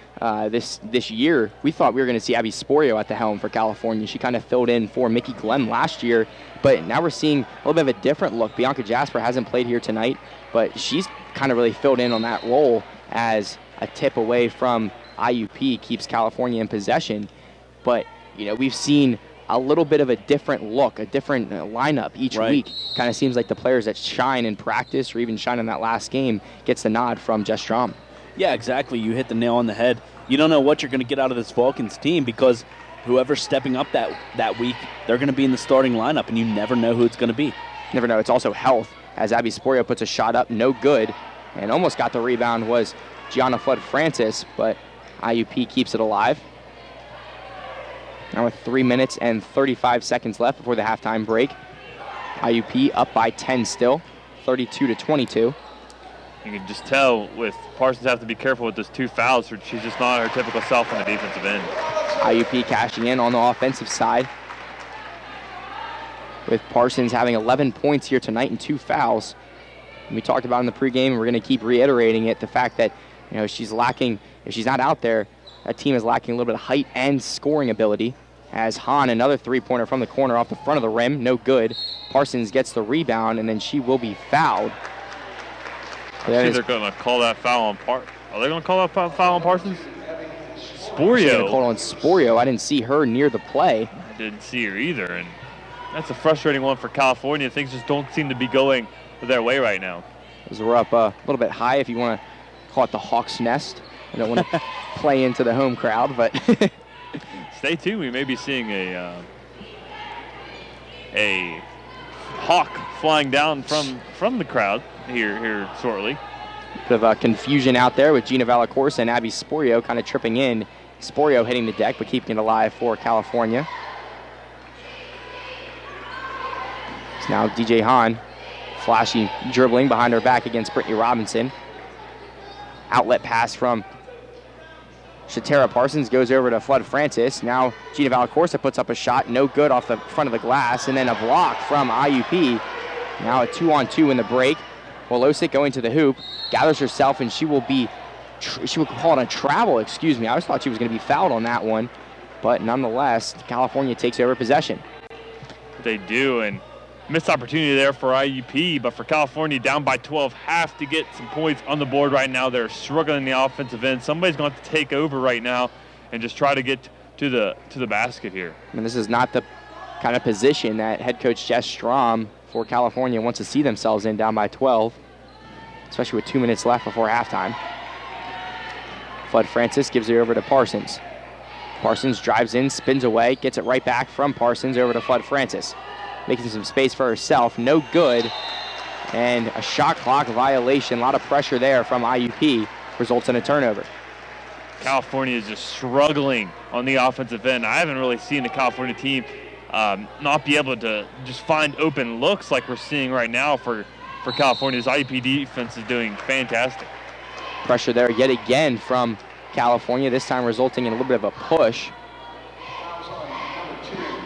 this year, we thought we were going to see Abby Sporio at the helm for California. She kind of filled in for Mickey Glenn last year, but now we're seeing a little bit of a different look. Bianca Jasper hasn't played here tonight, but she's kind of really filled in on that role as a tip away from IUP, keeps California in possession. But, we've seen a little bit of a different look, a different lineup each week. Kind of seems like the players that shine in practice or even shine in that last game gets the nod from Jess Strom. Yeah, exactly. You hit the nail on the head. You don't know what you're going to get out of this Vulcans team because whoever's stepping up that week, they're going to be in the starting lineup, and you never know who it's going to be. Never know. It's also health, as Abby Sporio puts a shot up, no good, and almost got the rebound was Gianna Flood-Francis, but IUP keeps it alive. Now with 3 minutes and 35 seconds left before the halftime break. IUP up by 10 still, 32-22. You can just tell with Parsons have to be careful with those 2 fouls. She's just not her typical self on the defensive end. IUP cashing in on the offensive side, with Parsons having 11 points here tonight and 2 fouls. And we talked about in the pregame, and we're going to keep reiterating it, the fact that she's lacking, if she's not out there, that team is lacking a little bit of height and scoring ability. As Hahn, another three-pointer from the corner off the front of the rim, no good. Parsons gets the rebound, and then she will be fouled. They're going to call that foul on Are they going to call that foul on Parsons? Sporio. Call on Sporio. I didn't see her near the play. I didn't see her either, and that's a frustrating one for California. Things just don't seem to be going their way right now. As we're up a little bit high, if you want to call it the Hawk's Nest. I don't want to play into the home crowd, but stay tuned. We may be seeing a hawk flying down from the crowd here shortly. Bit of confusion out there with Gina Valacorsa and Abby Sporio kind of tripping in. Sporio hitting the deck, but keeping it alive for California. It's now DJ Hahn, flashy dribbling behind her back against Brittany Robinson. Outlet pass from Shatera Parsons goes over to Flood-Francis. Now Gina Valacorsa puts up a shot, no good off the front of the glass, and then a block from IUP. Now a 2-on-2 in the break. Wolosik going to the hoop, gathers herself, and she will call it a travel, excuse me. I always thought she was going to be fouled on that one, but nonetheless, California takes over possession. They do, and missed opportunity there for IUP, but for California, down by 12, have to get some points on the board right now. They're struggling in the offensive end. Somebody's going to have to take over right now and just try to get to the basket here. I mean, this is not the kind of position that head coach Jess Strom for California wants to see themselves in, down by 12, especially with 2 minutes left before halftime. Flood-Francis gives it over to Parsons. Parsons drives in, spins away, gets it right back from Parsons over to Flood-Francis. Making some space for herself, no good. And a shot clock violation, a lot of pressure there from IUP, results in a turnover. California is just struggling on the offensive end. I haven't really seen the California team not be able to just find open looks like we're seeing right now for California's IUP defense is doing fantastic. Pressure there yet again from California, this time resulting in a little bit of a push.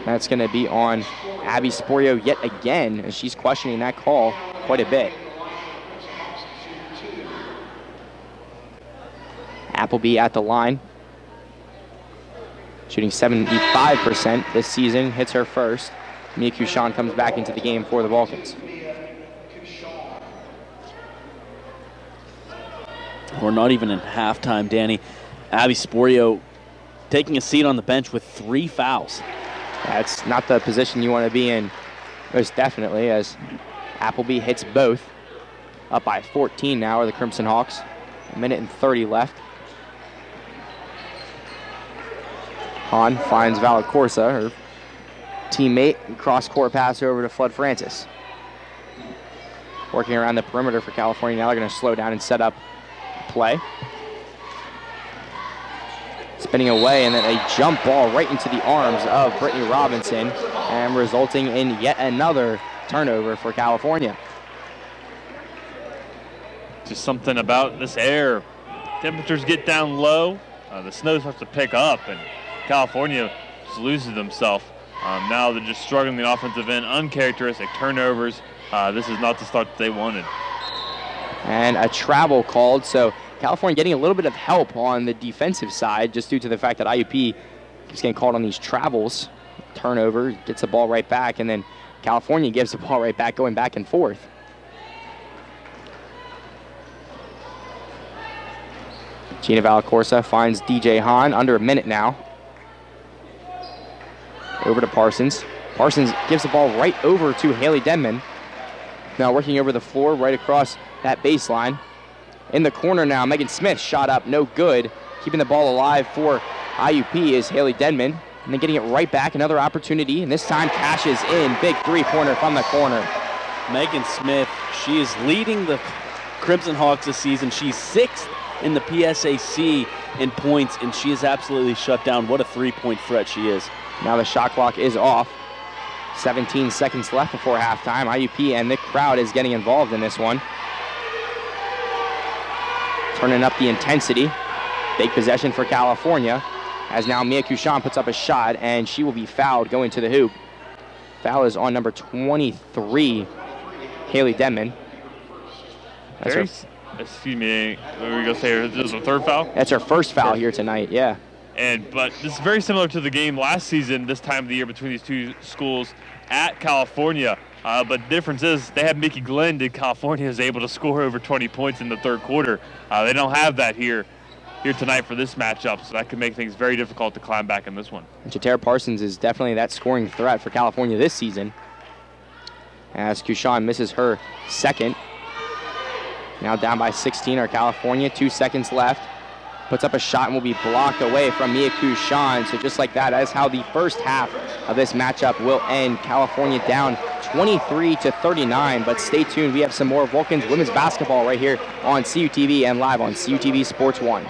That's going to be on Abby Sporio yet again, and she's questioning that call quite a bit. Appleby at the line, shooting 75% this season, hits her first. Mia Cushan comes back into the game for the Vulcans. We're not even in halftime, Danny. Abby Sporio taking a seat on the bench with 3 fouls. That's not the position you want to be in, most definitely, as Appleby hits both. Up by 14 now are the Crimson Hawks. 1:30 left. Hahn finds Valacorsa, her teammate, and cross-court pass over to Flood Francis. Working around the perimeter for California. Now they're going to slow down and set up play. Spinning away, and then a jump ball right into the arms of Brittany Robinson, and resulting in yet another turnover for California. Just something about this air. Temperatures get down low, the snow starts to pick up, and California just loses themselves. Now they're just struggling the offensive end, uncharacteristic turnovers. This is not the start that they wanted. And a travel called, so California getting a little bit of help on the defensive side just due to the fact that IUP keeps getting called on these travels. Turnover, gets the ball right back, and then California gives the ball right back, going back and forth. Gina Valacorsa finds DJ Hahn, under a minute now. Over to Parsons. Parsons gives the ball right over to Haley Denman. Now working over the floor, right across that baseline. In the corner now, Megan Smith shot up, no good. Keeping the ball alive for IUP is Haley Denman. And then getting it right back, another opportunity, and this time cashes in. Big three-pointer from the corner. Megan Smith, she is leading the Crimson Hawks this season. She's 6th in the PSAC in points, and she is absolutely shut down. What a three-point threat she is. Now the shot clock is off. 17 seconds left before halftime. IUP and the crowd is getting involved in this one. Turning up the intensity. Big possession for California, as now Mia Cushan puts up a shot, and she will be fouled going to the hoop. Foul is on number 23, Haley Denman. Excuse me, what were we going to say? This is a third foul? That's her first foul here tonight, yeah. But this is very similar to the game last season, this time of the year, between these two schools at California. But the difference is they have Mickey Glenn. California is able to score over 20 points in the third quarter. They don't have that here tonight for this matchup, so that could make things very difficult to climb back in this one. And Jatera Parsons is definitely that scoring threat for California this season, as Cushan misses her second. Now down by 16 are California, 2 seconds left. Puts up a shot and will be blocked away from Mia Cushan. So just like that is how the first half of this matchup will end. California down 23-39, but stay tuned. We have some more Vulcans women's basketball right here on CUTV and live on CUTV Sports 1.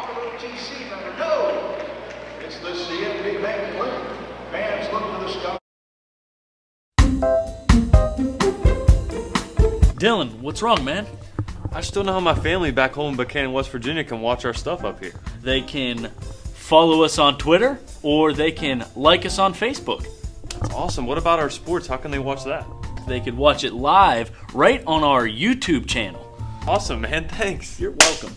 Dylan, what's wrong, man? I just don't know how my family back home in Buchanan, West Virginia can watch our stuff up here. They can follow us on Twitter, or they can like us on Facebook. That's awesome. What about our sports? How can they watch that? They could watch it live right on our YouTube channel. Awesome, man. Thanks. You're welcome.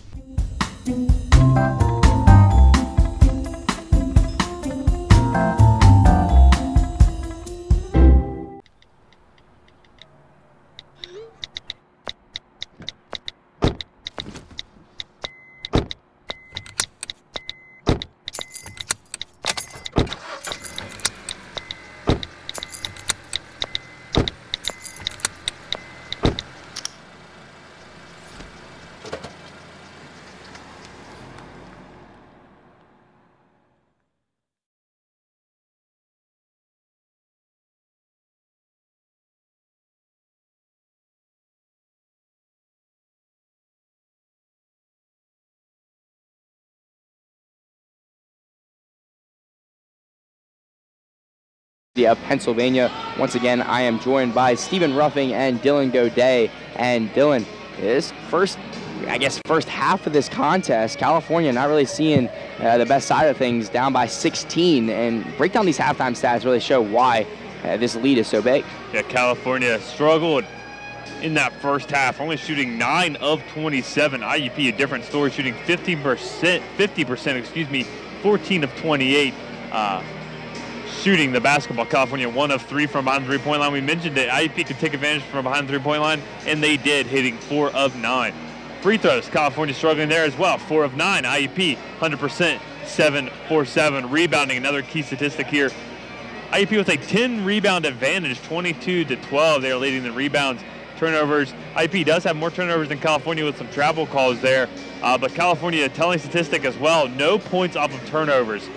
of Pennsylvania. Once again, I am joined by Stephen Ruffing and Dylan Godet. And Dylan, this first half of this contest, California not really seeing the best side of things, down by 16. And break down these halftime stats really show why this lead is so big. Yeah, California struggled in that first half, only shooting 9 of 27. IUP, a different story, shooting 50%, 14 of 28. Shooting the basketball. California 1 of 3 from behind the three-point line. We mentioned that IUP could take advantage from behind the three-point line, and they did, hitting 4 of 9. Free throws, California struggling there as well. 4 of 9. IUP 100%, 7 for 7. Rebounding, another key statistic here. IUP with a 10 rebound advantage, 22-12. They are leading the rebounds. Turnovers, IUP does have more turnovers than California with some travel calls there, but California, a telling statistic as well, no points off of turnovers.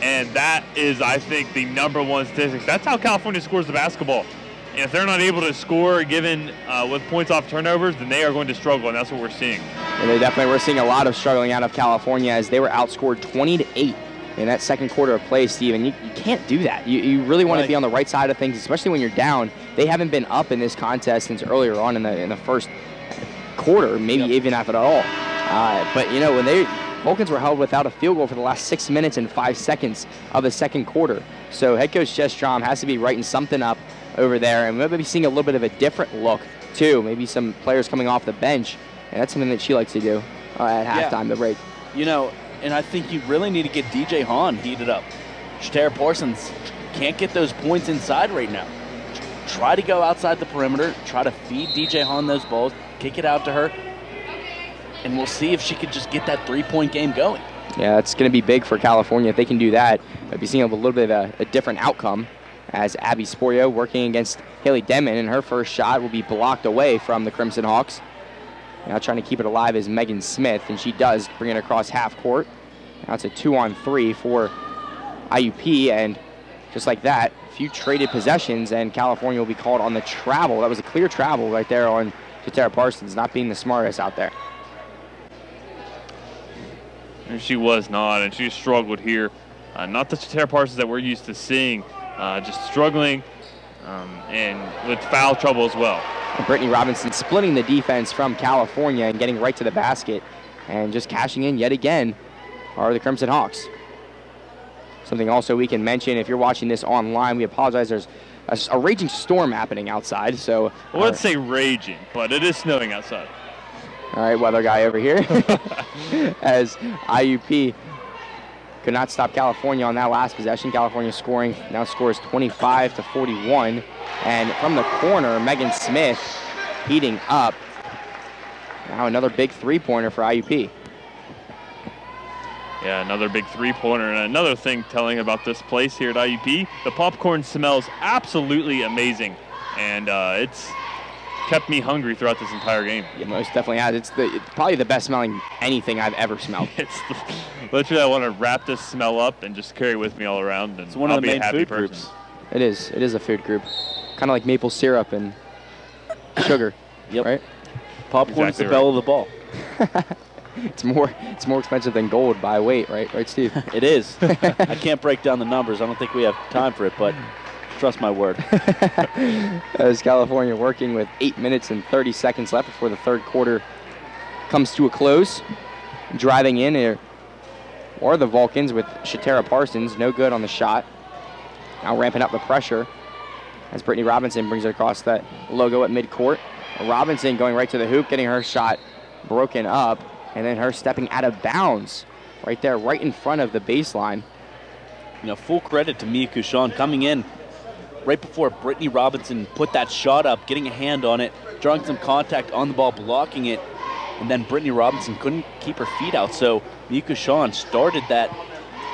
And that is, I think, the #1 statistic. That's how California scores the basketball. And if they're not able to score given with points off turnovers, then they are going to struggle, and that's what we're seeing. And we're seeing a lot of struggling out of California as they were outscored 20-8 in that second quarter of play, Steven. You can't do that. You really want to be on the right side of things, especially when you're down. They haven't been up in this contest since earlier on in the first quarter, maybe even after it all. But, you know, when Vulcans were held without a field goal for the last 6 minutes and 5 seconds of the second quarter. So head coach Jess Strom has to be writing something up over there, and we'll be seeing a little bit of a different look, too. Maybe some players coming off the bench, and that's something that she likes to do at halftime, the break. You know, and I think you really need to get DJ Hahn heated up. Shatara Parsons can't get those points inside right now. Try to go outside the perimeter, try to feed DJ Hahn those balls, kick it out to her, and we'll see if she could just get that three-point game going. Yeah, it's going to be big for California if they can do that. We'll be seeing a little bit of a different outcome as Abby Sporio working against Haley Denman, and her first shot will be blocked away from the Crimson Hawks. Now trying to keep it alive is Megan Smith, and she does bring it across half court. Now it's a 2-on-3 for IUP, and just like that, a few traded possessions, and California will be called on the travel. That was a clear travel right there on Shatara Parsons, not being the smartest out there. And she was not, and she struggled here. Not the Shatara Parsons that we're used to seeing, just struggling and with foul trouble as well. And Brittany Robinson splitting the defense from California and getting right to the basket and just cashing in yet again are the Crimson Hawks. Something also we can mention, if you're watching this online, we apologize, there's a raging storm happening outside. So I wouldn't say raging, but it is snowing outside. All right, weather guy over here. As IUP could not stop California on that last possession. California scoring, now scores 25-41. And from the corner, Megan Smith heating up. Now another big three-pointer for IUP. Yeah, another big three-pointer. And another thing telling about this place here at IUP, the popcorn smells absolutely amazing. And it's kept me hungry throughout this entire game. Yeah, most definitely has. It's probably the best smelling anything I've ever smelled. Literally, I want to wrap this smell up and just carry it with me all around. And it's one I'll of the be main a happy food person. groups. It is. It is a food group. Kind of like maple syrup and sugar. Yep. Right? Popcorn's the belle of the ball. It's more expensive than gold by weight, right? Right, Steve? It is. I can't break down the numbers. I don't think we have time for it, but trust my word. As California working with 8 minutes and 30 seconds left before the third quarter comes to a close. Driving in here are the Vulcans with Shatara Parsons, no good on the shot. Now ramping up the pressure as Brittany Robinson brings it across that logo at midcourt. Robinson going right to the hoop, getting her shot broken up, and then her stepping out of bounds right there, right in front of the baseline. You know, full credit to Mia Couchon coming in right before Brittany Robinson put that shot up, getting a hand on it, drawing some contact on the ball, blocking it, and then Brittany Robinson couldn't keep her feet out, so Mia Couchon started that,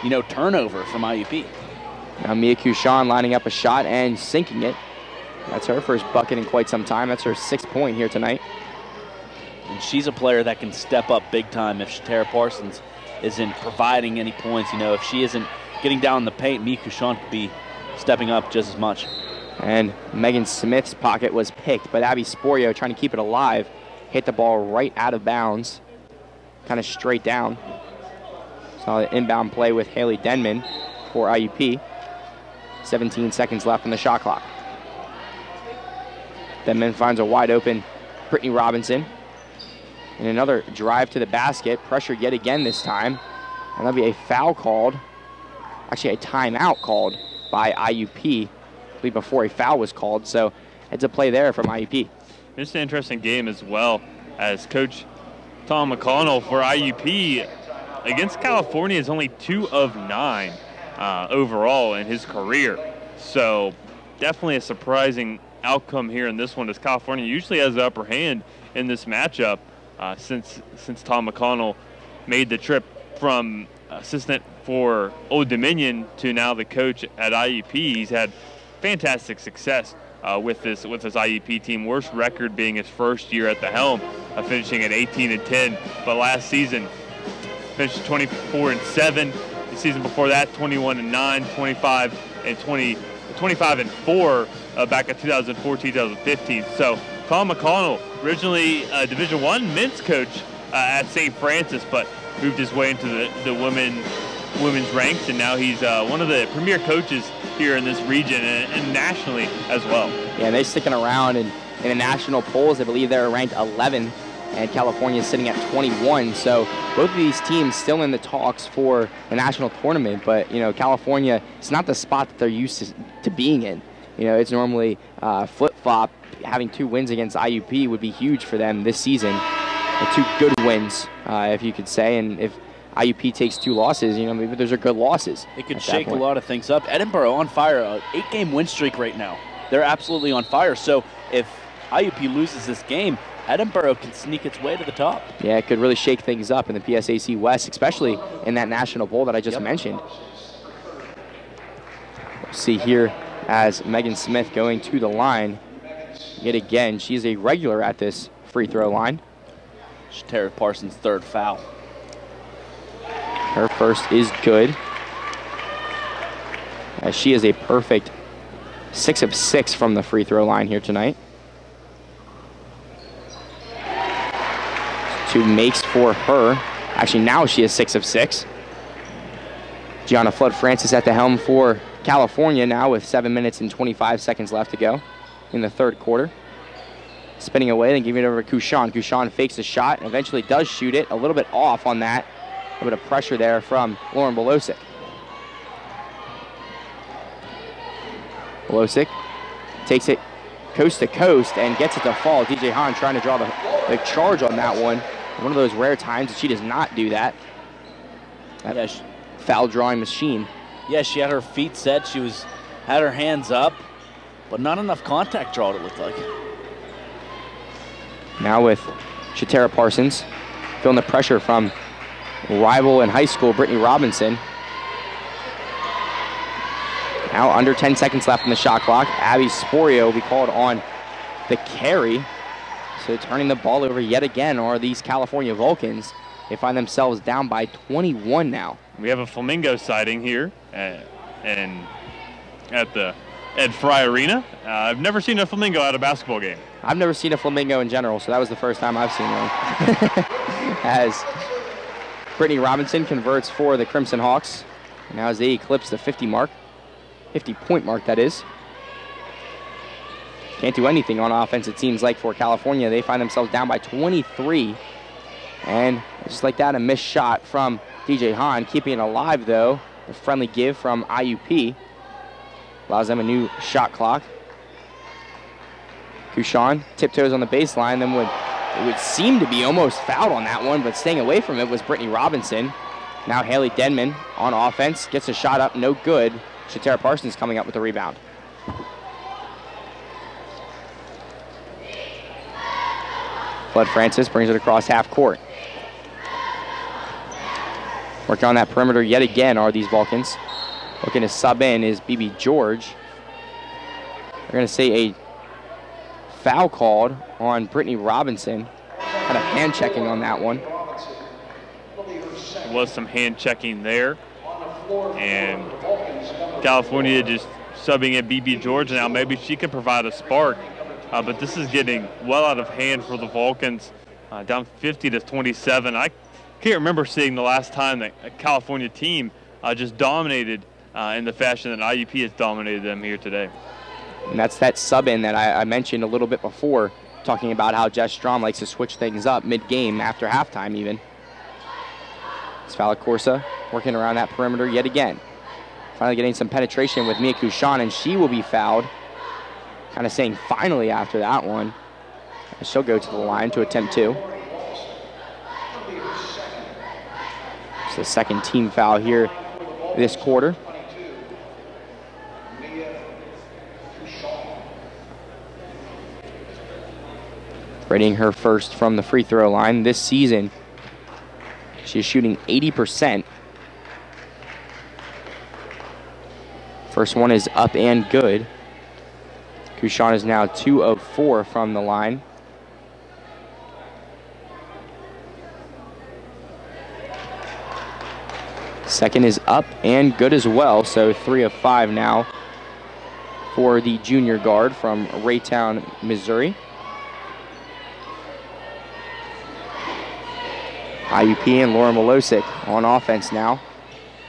you know, turnover from IUP. Now Mia Couchon lining up a shot and sinking it. That's her first bucket in quite some time. That's her 6th point here tonight. And she's a player that can step up big time if Shatara Parsons isn't providing any points. You know, if she isn't getting down in the paint, Mia Couchon could be stepping up just as much. And Megan Smith's pocket was picked, but Abby Sporio trying to keep it alive. Hit the ball right out of bounds, kind of straight down. Saw the inbound play with Haley Denman for IUP. 17 seconds left on the shot clock. Denman finds a wide open Brittany Robinson. And another drive to the basket, pressured yet again this time. And that'll be a foul called, actually a timeout called by IUP, I believe before a foul was called. So it's a play there from IUP. It's an interesting game as well, as Coach Tom McConnell for IUP against California is only 2 of 9 overall in his career. So definitely a surprising outcome here in this one, as California usually has the upper hand in this matchup since Tom McConnell made the trip from assistant for Old Dominion to now the coach at IUP. He's had fantastic success with this IUP team. Worst record being his first year at the helm, finishing at 18-10. But last season finished 24-7. The season before that, 21-9, 25-4 back in 2014-2015. So Tom McConnell, originally a Division I men's coach at St. Francis, but moved his way into the women's ranks, and now he's one of the premier coaches here in this region and nationally as well. Yeah, they're sticking around in the national polls. I believe they're ranked 11, and California is sitting at 21. So both of these teams still in the talks for the national tournament, but California, it's not the spot that they're used to being in. It's normally flip-flop. Having 2 wins against IUP would be huge for them this season. 2 good wins, if you could say, and if IUP takes 2 losses, maybe those are good losses. It could shake a lot of things up. Edinboro on fire, an 8-game win streak right now. They're absolutely on fire. So if IUP loses this game, Edinboro can sneak its way to the top. Yeah, it could really shake things up in the PSAC West, especially in that national bowl that I just mentioned. We'll see here as Megan Smith going to the line. Yet again, she's a regular at this free throw line. Shatara Parsons' 3rd foul. Her first is good, as she is a perfect 6 of 6 from the free throw line here tonight. 2 makes for her. Actually, now she is 6 of 6. Gianna Flood-Francis at the helm for California now with 7 minutes and 25 seconds left to go in the 3rd quarter. Spinning away, then giving it over to Kushan. Kushan fakes a shot and eventually does shoot it. A little bit off on that. A bit of pressure there from Lauren Bolosic. Bolosic takes it coast to coast and gets it to fall. DJ Hahn trying to draw the charge on that one. One of those rare times that she does not do that. Foul drawing machine. Yeah, she had her feet set. She had her hands up, but not enough contact draw, it looked like. Now with Shatara Parsons feeling the pressure from rival in high school, Brittany Robinson. Now under 10 seconds left in the shot clock. Abby Sporio will be called on the carry. So turning the ball over yet again are these California Vulcans. They find themselves down by 21 now. We have a Flamingo sighting here at the Ed Fry Arena. I've never seen a flamingo at a basketball game. I've never seen a flamingo in general, so that was the first time I've seen one. As Brittany Robinson converts for the Crimson Hawks. Now as they eclipse the 50-point mark, that is. Can't do anything on offense, it seems like, for California. They find themselves down by 23. And just like that, a missed shot from DJ Hahn. Keeping it alive, though. A friendly give from IUP. Allows them a new shot clock. Kushan tiptoes on the baseline. Then it would seem to be almost fouled on that one, but staying away from it was Brittany Robinson. Now Haley Denman on offense. Gets a shot up, no good. Shatara Parsons coming up with the rebound. Flood-Francis brings it across half court. Working on that perimeter yet again are these Vulcans. Looking to sub in is BB George. They're going to say a foul called on Brittany Robinson. Kind of hand checking on that one. There was some hand checking there. And California just subbing in BB George now. Maybe she can provide a spark. But this is getting well out of hand for the Vulcans. Down 50-27. I can't remember seeing the last time that a California team just dominated in the fashion that IUP has dominated them here today. And that's that sub-in that I mentioned a little bit before, talking about how Jess Strom likes to switch things up mid-game, after halftime even. It's Falacorsa working around that perimeter yet again. Finally getting some penetration with Mia Kushan, and she will be fouled. Kind of saying finally after that one. She'll go to the line to attempt 2. It's the second team foul here this quarter. Readying her first from the free throw line this season. She's shooting 80%. First one is up and good. Kushan is now 2 of 4 from the line. Second is up and good as well, so 3 of 5 now for the junior guard from Raytown, Missouri. IUP and Laura Milosic on offense now.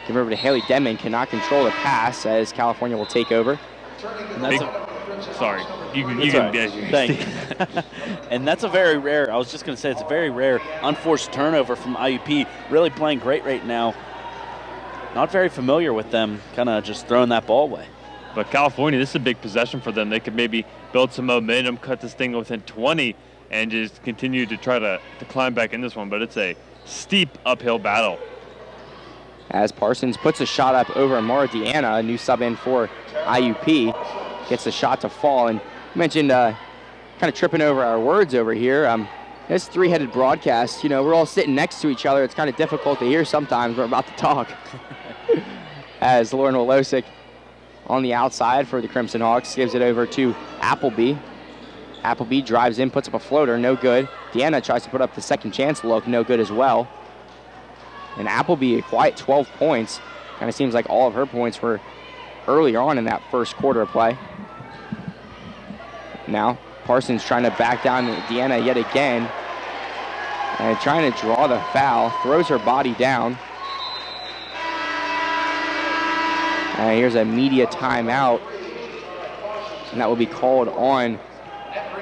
Give it over to Haley Denman, cannot control the pass as California will take over. And that's sorry, you can thank you. And that's a very rare, I was just going to say, it's a very rare unforced turnover from IUP. Really playing great right now. Not very familiar with them, kind of just throwing that ball away. But California, this is a big possession for them. They could maybe build some momentum, cut this thing within 20, and just continue to try to climb back in this one. But it's a steep uphill battle. As Parsons puts a shot up over Mara Deanna, a new sub-in for IUP. Gets the shot to fall. And you mentioned kind of tripping over our words over here. This three-headed broadcast, you know, we're all sitting next to each other. It's kind of difficult to hear sometimes. We're about to talk. As Lauren Wolosic on the outside for the Crimson Hawks gives it over to Appleby. Appleby drives in, puts up a floater, no good. Deanna tries to put up the second chance look, no good as well. And Appleby, a quiet 12 points. Kind of seems like all of her points were earlier on in that first quarter of play. Now, Parsons trying to back down Deanna yet again. And trying to draw the foul, throws her body down. And here's a media timeout. And that will be called on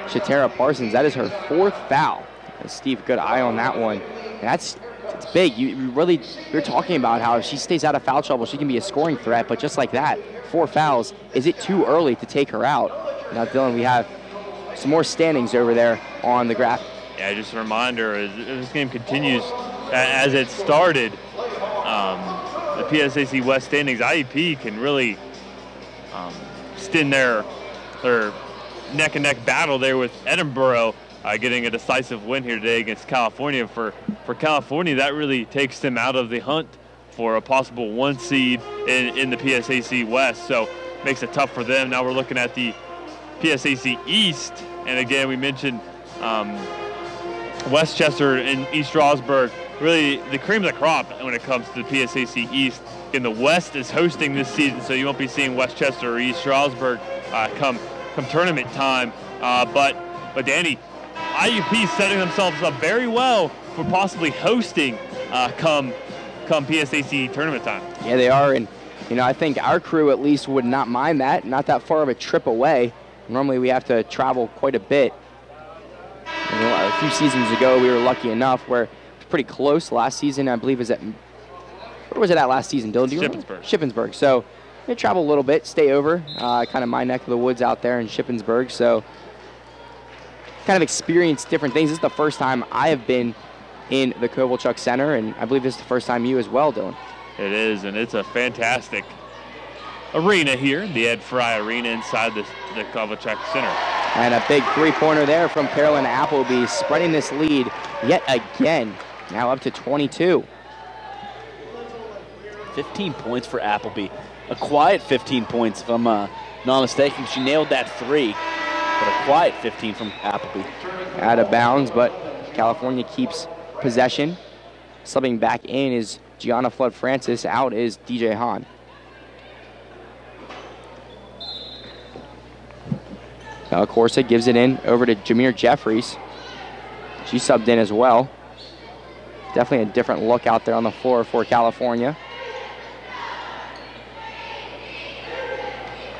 Shatara Parsons. That is her 4th foul. And Steve, good eye on that one. And it's big. You're talking about how if she stays out of foul trouble, she can be a scoring threat. But just like that, 4 fouls. Is it too early to take her out? Now, Dylan, we have some more standings over there on the graph. Yeah, just a reminder, as this game continues as it started, the PSAC West standings, IUP can really stint their neck-and-neck battle there with Edinboro, getting a decisive win here today against California. For California, that really takes them out of the hunt for a possible 1 seed in the PSAC West, so makes it tough for them. Now we're looking at the PSAC East, and again, we mentioned Westchester and East Stroudsburg, really the cream of the crop when it comes to the PSAC East. And the West is hosting this season, so you won't be seeing Westchester or East Stroudsburg come tournament time. But Danny, IUP setting themselves up very well for possibly hosting come PSAC tournament time. Yeah, they are, and you know, I think our crew at least would not mind that. Not that far of a trip away. Normally we have to travel quite a bit. You know, a few seasons ago we were lucky enough where it was pretty close. Last season, I believe, where was it at last season, Dylan? Do you remember? Shippensburg. So we travel a little bit, stay over, kind of my neck of the woods out there in Shippensburg. So kind of experience different things. This is the first time I have been in the Kovalchuk Center, and I believe this is the first time you as well, Dylan. It is, and it's a fantastic arena here, the Ed Fry Arena inside the Kovalchuk Center. And a big three-pointer there from Carolyn Appleby, spreading this lead yet again, now up to 22. 15 points for Appleby. A quiet 15 points, if I'm not mistaken. She nailed that 3, but a quiet 15 from Appleby. Out of bounds, but California keeps possession. Subbing back in is Gianna Flood-Francis. Out is DJ Hahn. Corsa gives it in over to Jameer Jeffries. She subbed in as well. Definitely a different look out there on the floor for California.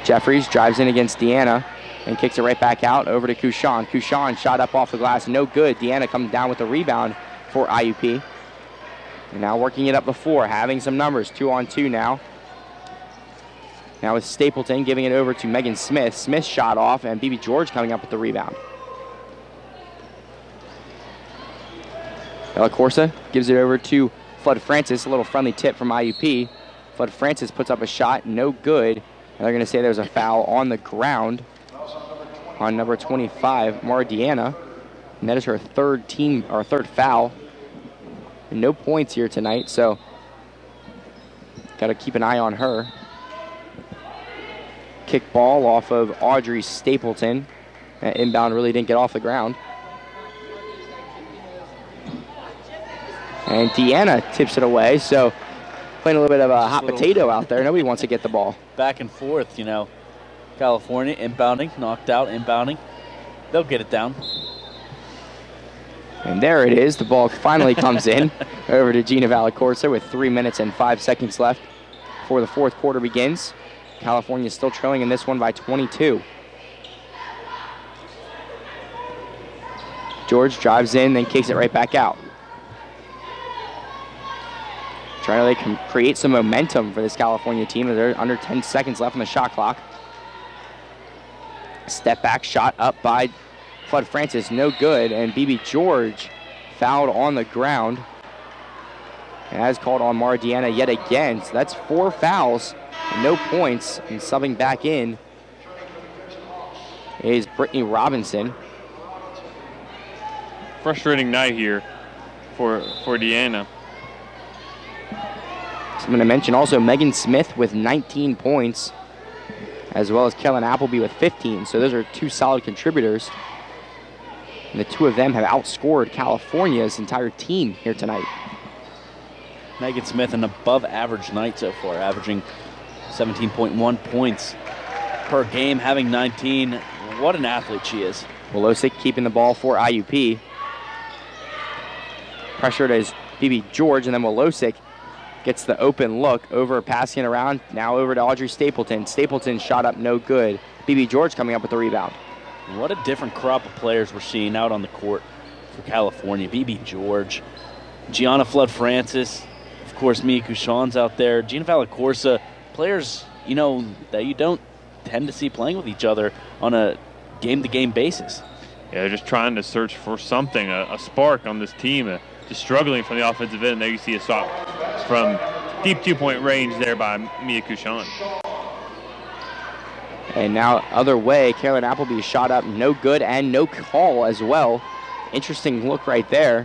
Jeffries drives in against Deanna and kicks it right back out over to Kushan. Kushan shot up off the glass, no good. Deanna comes down with the rebound for IUP. And now working it up the floor, having some numbers, 2-on-2 now. Now with Stapleton giving it over to Megan Smith. Smith shot off, and BB George coming up with the rebound. Bella Corsa gives it over to Flood Francis, a little friendly tip from IUP. Flood Francis puts up a shot, no good. And they're going to say there's a foul on the ground on number 25, Mara Deanna. And that is her third foul. And no points here tonight, so got to keep an eye on her. Kick ball off of Audrey Stapleton. That inbound really didn't get off the ground. And Deanna tips it away, so playing a little bit of a hot potato out there. Nobody wants to get the ball. Back and forth, you know. California inbounding, knocked out, inbounding. They'll get it down. And there it is. The ball finally comes in over to Gina Valacorsa with 3 minutes and 5 seconds left before the fourth quarter begins. California still trailing in this one by 22. George drives in, then kicks it right back out. Trying to create some momentum for this California team. They're under 10 seconds left on the shot clock. Step back shot up by Flood Francis, no good, and BB George fouled on the ground. And as called on Mara Deanna yet again. So that's 4 fouls, and no points, and subbing back in is Brittany Robinson. Frustrating night here for Deanna. So I'm going to mention also Megan Smith with 19 points, as well as Kellen Appleby with 15. So those are 2 solid contributors. And the 2 of them have outscored California's entire team here tonight. Megan Smith, an above average night so far, averaging 17.1 points per game, having 19. What an athlete she is. Wolosik keeping the ball for IUP. Pressured as BB George, and then Wolosik gets the open look over, passing it around, now over to Audrey Stapleton. Stapleton shot up, no good. BB George coming up with the rebound. What a different crop of players we're seeing out on the court for California. BB George, Gianna Flood Francis, of course Mia Kushan's out there, Gina Valacorsa, players, you know, that you don't tend to see playing with each other on a game-to-game basis. Yeah, they're just trying to search for something, a spark on this team, just struggling from the offensive end. There you see a shot from deep 2-point range there by Mia Kushan. And now other way, Carolyn Appleby shot up, no good, and no call as well. Interesting look right there.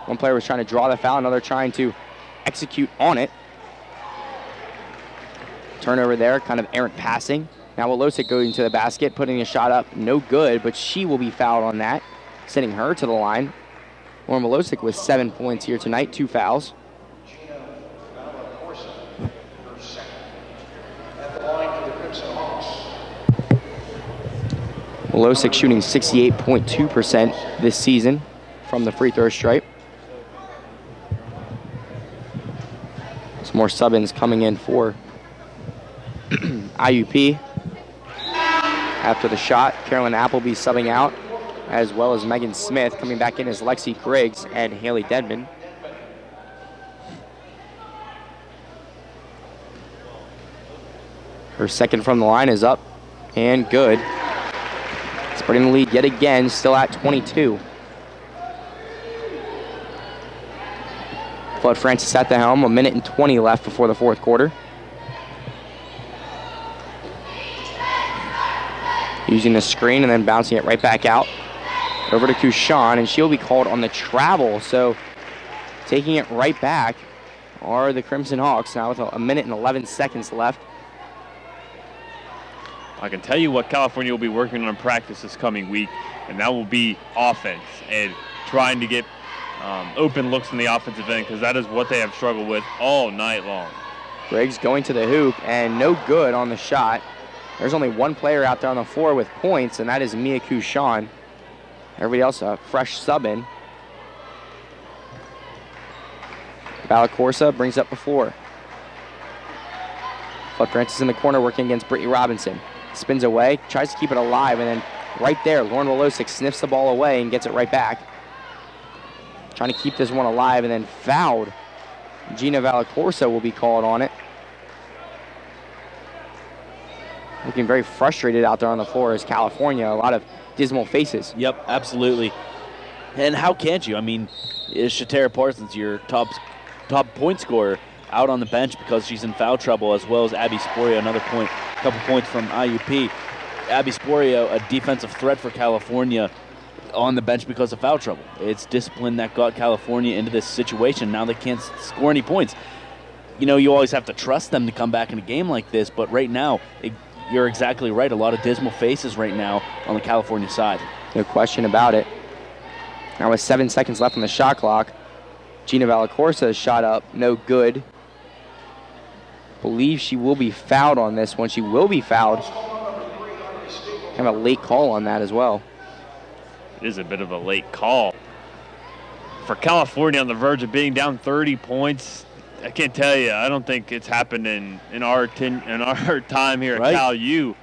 One player was trying to draw the foul, another trying to execute on it. Turnover there, kind of errant passing. Now Wolosik going to the basket, putting a shot up, no good, but she will be fouled on that, sending her to the line. Lauren Wolosik with 7 points here tonight, 2 fouls. Wolosik shooting 68.2% this season from the free throw stripe. Some more sub-ins coming in for IUP. After the shot, Carolyn Appleby subbing out, as well as Megan Smith. Coming back in as Lexi Griggs and Haley Dedman. Her second from the line is up and good. Spreading the lead yet again, still at 22. Flood Francis at the helm, 1 minute and 20 left before the fourth quarter. Using the screen and then bouncing it right back out. Over to Kushan, and she'll be called on the travel. So taking it right back are the Crimson Hawks now with a minute and 11 seconds left. I can tell you what California will be working on in practice this coming week, and that will be offense and trying to get open looks in the offensive end, because that is what they have struggled with all night long. Griggs going to the hoop, and no good on the shot. There's only one player out there on the floor with points, and that is Mia Kushan. Everybody else a fresh sub in. Valacorsa brings up the floor. Flood Francis in the corner working against Brittany Robinson. spins away, tries to keep it alive, and then right there, Lauren Wolosik sniffs the ball away and gets it right back. Trying to keep this one alive, and then fouled. Gina Valacorsa will be called on it. Looking very frustrated out there on the floor as California. A lot of dismal faces. Yep, absolutely. And how can't you? I mean, is Shatara Parsons your top point scorer out on the bench because she's in foul trouble, as well as Abby Sporio, another couple points from IUP. Abby Sporio, a defensive threat for California, on the bench because of foul trouble. It's discipline that got California into this situation. Now they can't score any points. You know, you always have to trust them to come back in a game like this, but right now, you're exactly right. A lot of dismal faces right now on the California side. No question about it. Now with 7 seconds left on the shot clock, Gina Valacorsa shot up, no good. Believe she will be fouled on this one. She will be fouled. Kind of a late call on that as well. It is a bit of a late call. For California on the verge of being down 30 points, I can't tell you. I don't think it's happened in our time here at Cal U,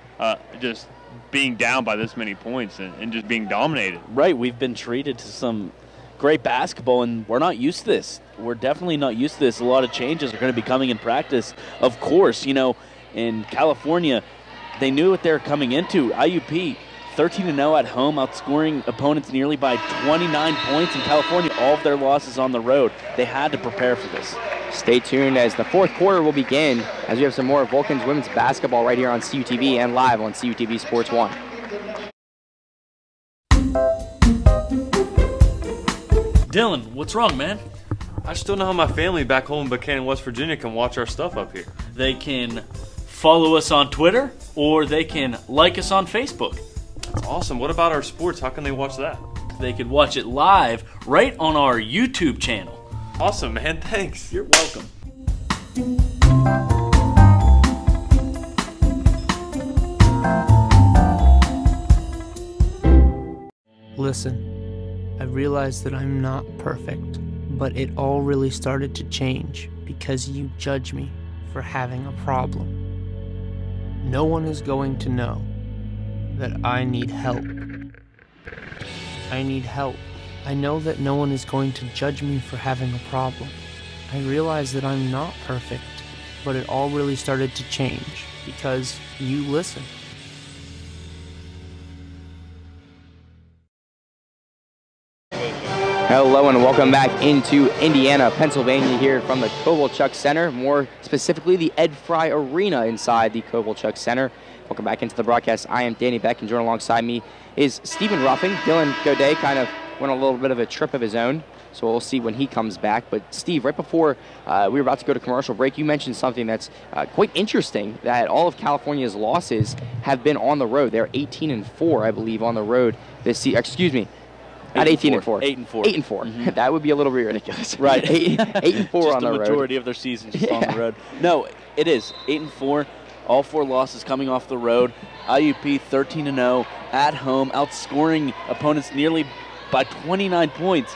just being down by this many points and just being dominated. Right, we've been treated to some great basketball, and we're not used to this. We're definitely not used to this. A lot of changes are going to be coming in practice. Of course, you know, in California, they knew what they were coming into. IUP, 13-0 at home, outscoring opponents nearly by 29 points. In California, all of their losses on the road. They had to prepare for this. Stay tuned as the fourth quarter will begin, as we have some more Vulcans women's basketball right here on CUTV and live on CUTV Sports 1. Dylan, what's wrong, man? I just don't know how my family back home in Buchanan, West Virginia can watch our stuff up here. They can follow us on Twitter, or they can like us on Facebook. That's awesome. What about our sports? How can they watch that? They could watch it live right on our YouTube channel. Awesome, man. Thanks. You're welcome. Listen, I realize that I'm not perfect, but it all really started to change because you judge me for having a problem. No one is going to know that I need help. I need help. I know that no one is going to judge me for having a problem. I realize that I'm not perfect, but it all really started to change because you listen. Hello and welcome back into Indiana, Pennsylvania here from the Kovalchuk Center, more specifically the Ed Fry Arena inside the Kovalchuk Center. Welcome back into the broadcast. I am Danny Beck, and joining alongside me is Stephen Ruffing. Dylan Godet kind of went on a little bit of a trip of his own, so we'll see when he comes back. But Steve, right before we were about to go to commercial break, you mentioned something that's quite interesting, that all of California's losses have been on the road. They're 18-4, I believe, on the road this season. Excuse me. Not 18-4. 8-4. 8-4. Mm-hmm. That would be a little bit ridiculous. Right. 8-4 on the road. The majority of their season just on the road. No, it is 8-4. All 4 losses coming off the road. IUP 13-0 at home, outscoring opponents nearly by 29 points.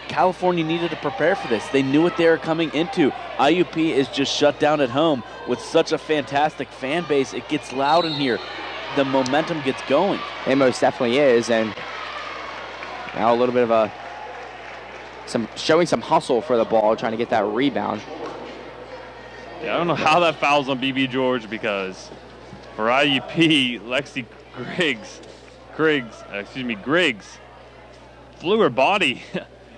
California needed to prepare for this. They knew what they were coming into. IUP is just shut down at home with such a fantastic fan base. It gets loud in here. The momentum gets going. It most definitely is, and now a little bit of showing some hustle for the ball, trying to get that rebound. Yeah, I don't know how that fouls on BB George, because for IUP, Lexi Griggs flew her body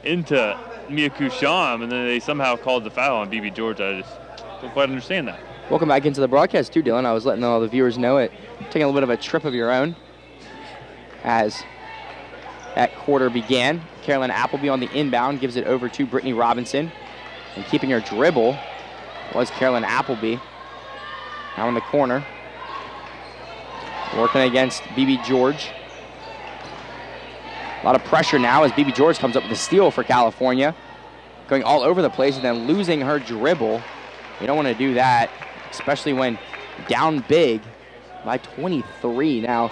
into Mia Kusham, and then they somehow called the foul on BB George. I just don't quite understand that. Welcome back into the broadcast too, Dylan. I was letting all the viewers know it. Taking a little bit of a trip of your own as that quarter began. Carolyn Appleby on the inbound gives it over to Brittany Robinson, and keeping her dribble was Carolyn Appleby. Now in the corner, working against BB George. A lot of pressure now as BB George comes up with a steal for California, going all over the place and then losing her dribble. You don't want to do that, especially when down big by 23. Now,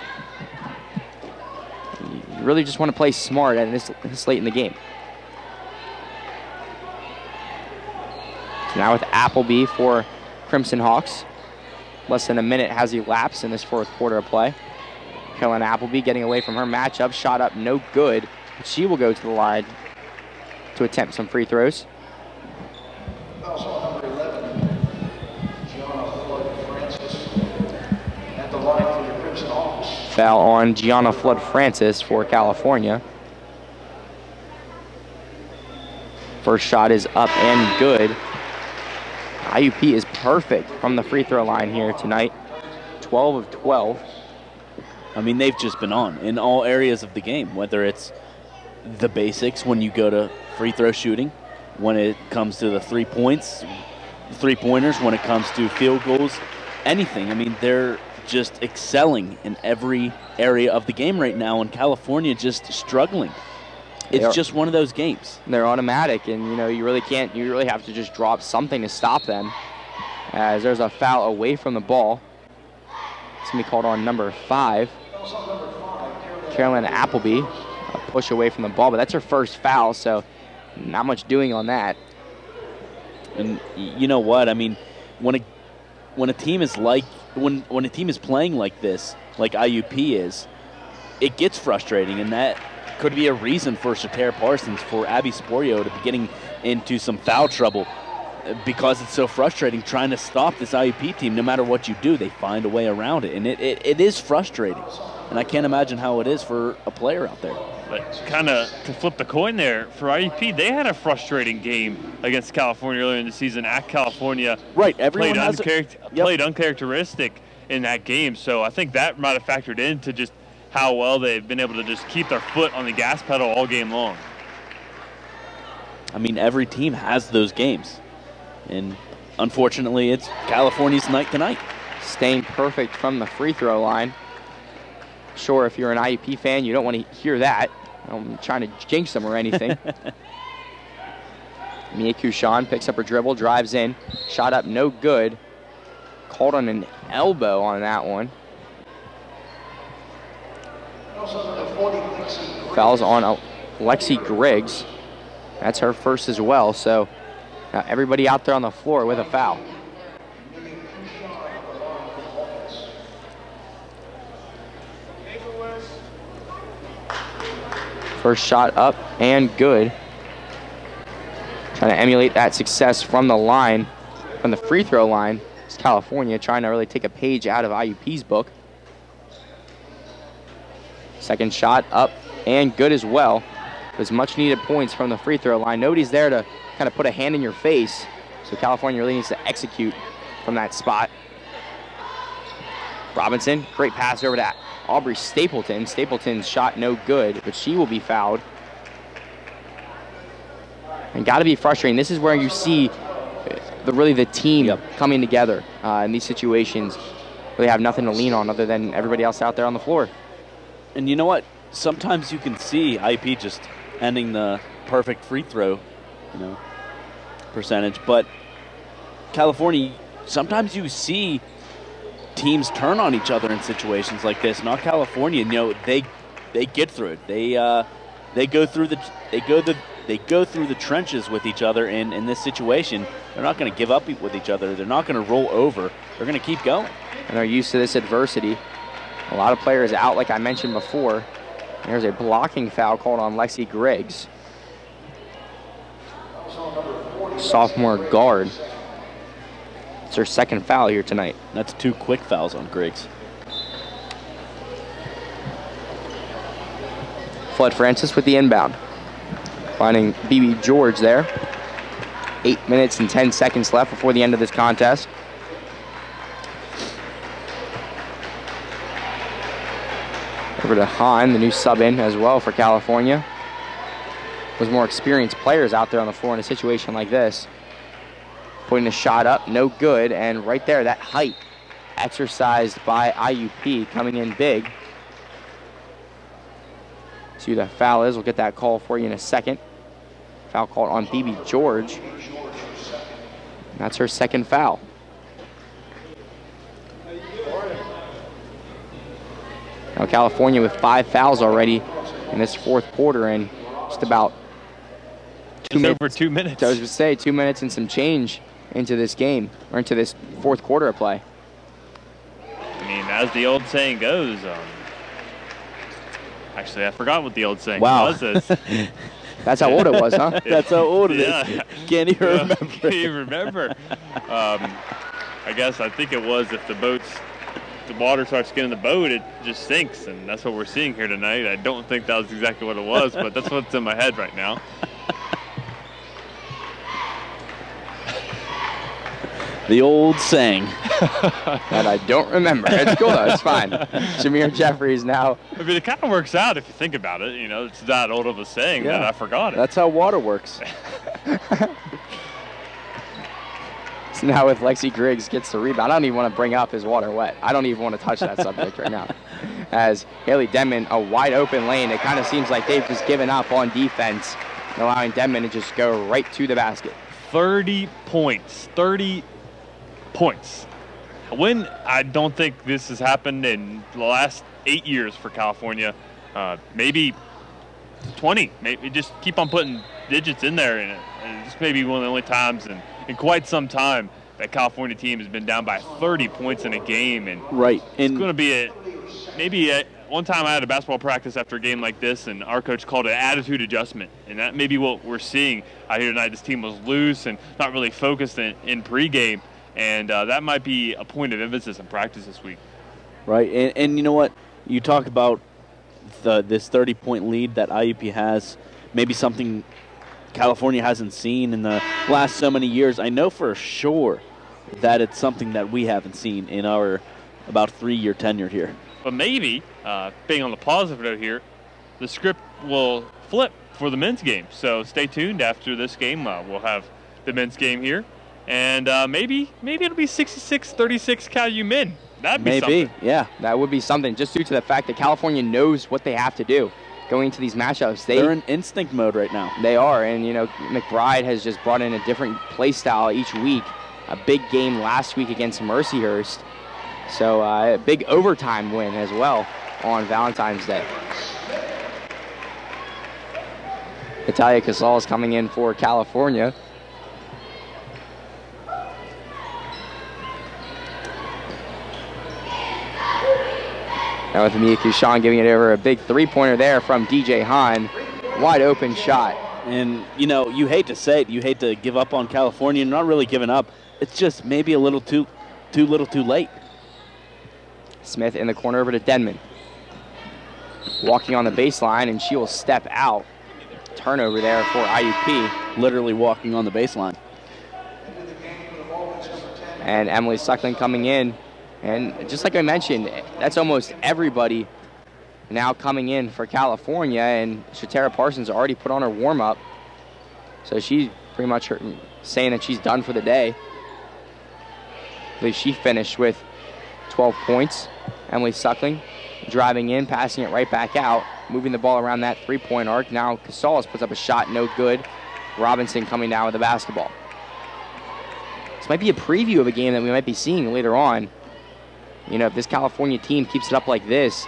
you really just want to play smart at this late in the game. So now with Appleby for Crimson Hawks. Less than a minute has elapsed in this fourth quarter of play. Carolyn Appleby getting away from her matchup. Shot up, no good. She will go to the line to attempt some free throws. Foul on Gianna Flood-Francis for California. First shot is up and good. IUP is perfect from the free throw line here tonight. 12 of 12. I mean, they've just been on in all areas of the game, whether it's the basics when you go to free throw shooting, when it comes to the 3 points, three-pointers, when it comes to field goals, anything. I mean, they're just excelling in every area of the game right now, and California just struggling. It's just one of those games. They're automatic, and you really have to just drop something to stop them. As there's a foul away from the ball. It's going to be called on number 5. Carolyn Appleby, a push away from the ball, but that's her first foul, so not much doing on that. And you know what? I mean, when a team is when a team is playing like this, like IUP is, it gets frustrating, and that could be a reason for Shater Parsons, for Abby Sporio to be getting into some foul trouble, because it's so frustrating trying to stop this IUP team. No matter what you do, they find a way around it, and it is frustrating. And I can't imagine how it is for a player out there. But kind of to flip the coin there, for IUP, they had a frustrating game against California earlier in the season at California. Right, everyone played uncharacteristic in that game, so I think that might have factored into just how well they've been able to just keep their foot on the gas pedal all game long. I mean, every team has those games, and unfortunately, it's California's night tonight. Staying perfect from the free throw line. Sure, if you're an IUP fan, you don't want to hear that. I'm trying to jinx them or anything. Mia Kushan picks up her dribble, drives in, shot up, no good. Called on an elbow on that one. Fouls on Lexi Griggs. That's her first as well, so now everybody out there on the floor with a foul. First shot up and good. Trying to emulate that success from the line, from the free throw line. It's California trying to really take a page out of IUP's book. Second shot up and good as well. There's much needed points from the free throw line. Nobody's there to kind of put a hand in your face. So California really needs to execute from that spot. Robinson, great pass over to Aubrey Stapleton. Stapleton's shot no good, but she will be fouled. And got to be frustrating. This is where you see the team coming together in these situations. They have nothing to lean on other than everybody else out there on the floor. And you know what? Sometimes you can see IUP just ending the perfect free throw, percentage. But California, sometimes you see teams turn on each other in situations like this. Not California. They get through it. They go through the trenches with each other in this situation. They're not going to give up with each other. They're not going to roll over. They're going to keep going. And they're used to this adversity. A lot of players out, like I mentioned before. There's a blocking foul called on Lexi Griggs. Sophomore guard. It's her second foul here tonight. That's 2 quick fouls on Griggs. Flood-Francis with the inbound. Finding BB George there. 8 minutes and 10 seconds left before the end of this contest. Over to Hahn, the new sub-in as well for California. There's more experienced players out there on the floor in a situation like this. Putting the shot up, no good, and right there, that height exercised by IUP coming in big. See who that foul is. We'll get that call for you in a second. Foul called on BB George. And that's her second foul. Now California with 5 fouls already in this fourth quarter, and just about 2 minutes. Over 2 minutes. I was going to say 2 minutes and some change into this game, or into this fourth quarter of play. mean, as the old saying goes, actually, I forgot what the old saying was. That's how old it was, huh? That's how old it is. Can't even remember. Can't even remember. I guess I think it was if the water starts getting the boat, it just sinks, and that's what we're seeing here tonight. I don't think that was exactly what it was, but that's what's in my head right now. The old saying. That I don't remember. It's cool, though. It's fine. Jameer Jeffries now. I mean, it kind of works out if you think about it. You know, it's that old of a saying that I forgot it. That's how water works. So now with Lexi Griggs gets the rebound. I don't even want to bring up his water wet. I don't even want to touch that subject right now. As Haley Denman, a wide open lane, it kind of seems like they've just given up on defense, allowing Denman to just go right to the basket. 30 points. 30 points. When I don't think this has happened in the last 8 years for California. Maybe 20. Maybe just keep on putting digits in there, and this may be one of the only times in quite some time that California team has been down by 30 points in a game. And it's going to be one time I had a basketball practice after a game like this, and our coach called it an attitude adjustment. And that may be what we're seeing out here tonight. This team was loose and not really focused in pregame. And that might be a point of emphasis in practice this week. Right, and you know what? You talk about this 30-point lead that IUP has, maybe something California hasn't seen in the last so many years. I know for sure that it's something that we haven't seen in our about 3-year tenure here. But maybe, being on the positive note here, the script will flip for the men's game. So stay tuned after this game. We'll have the men's game here. And maybe it'll be 66-36 Cal-U men. That'd be something. Yeah, that would be something, just due to the fact that California knows what they have to do going into these matchups. They're in instinct mode right now. They are, and you know, McBride has just brought in a different play style each week. A big game last week against Mercyhurst, so a big overtime win as well on Valentine's Day. Natalia Casals coming in for California. Now with Mia Kushan giving it over, a big three-pointer there from DJ Hahn. Wide open shot. And, you know, you hate to say it, you hate to give up on California, not really giving up. It's just maybe a little too late. Smith in the corner over to Denman. Walking on the baseline, and she will step out. Turnover there for IUP. Literally walking on the baseline. And Emily Suckling coming in. And just like I mentioned, that's almost everybody now coming in for California, and Shatara Parsons already put on her warm-up. So she's pretty much saying that she's done for the day. I believe she finished with 12 points. Emily Suckling driving in, passing it right back out, moving the ball around that three-point arc. Now Casals puts up a shot, no good. Robinson coming down with the basketball. This might be a preview of a game that we might be seeing later on. You know, if this California team keeps it up like this,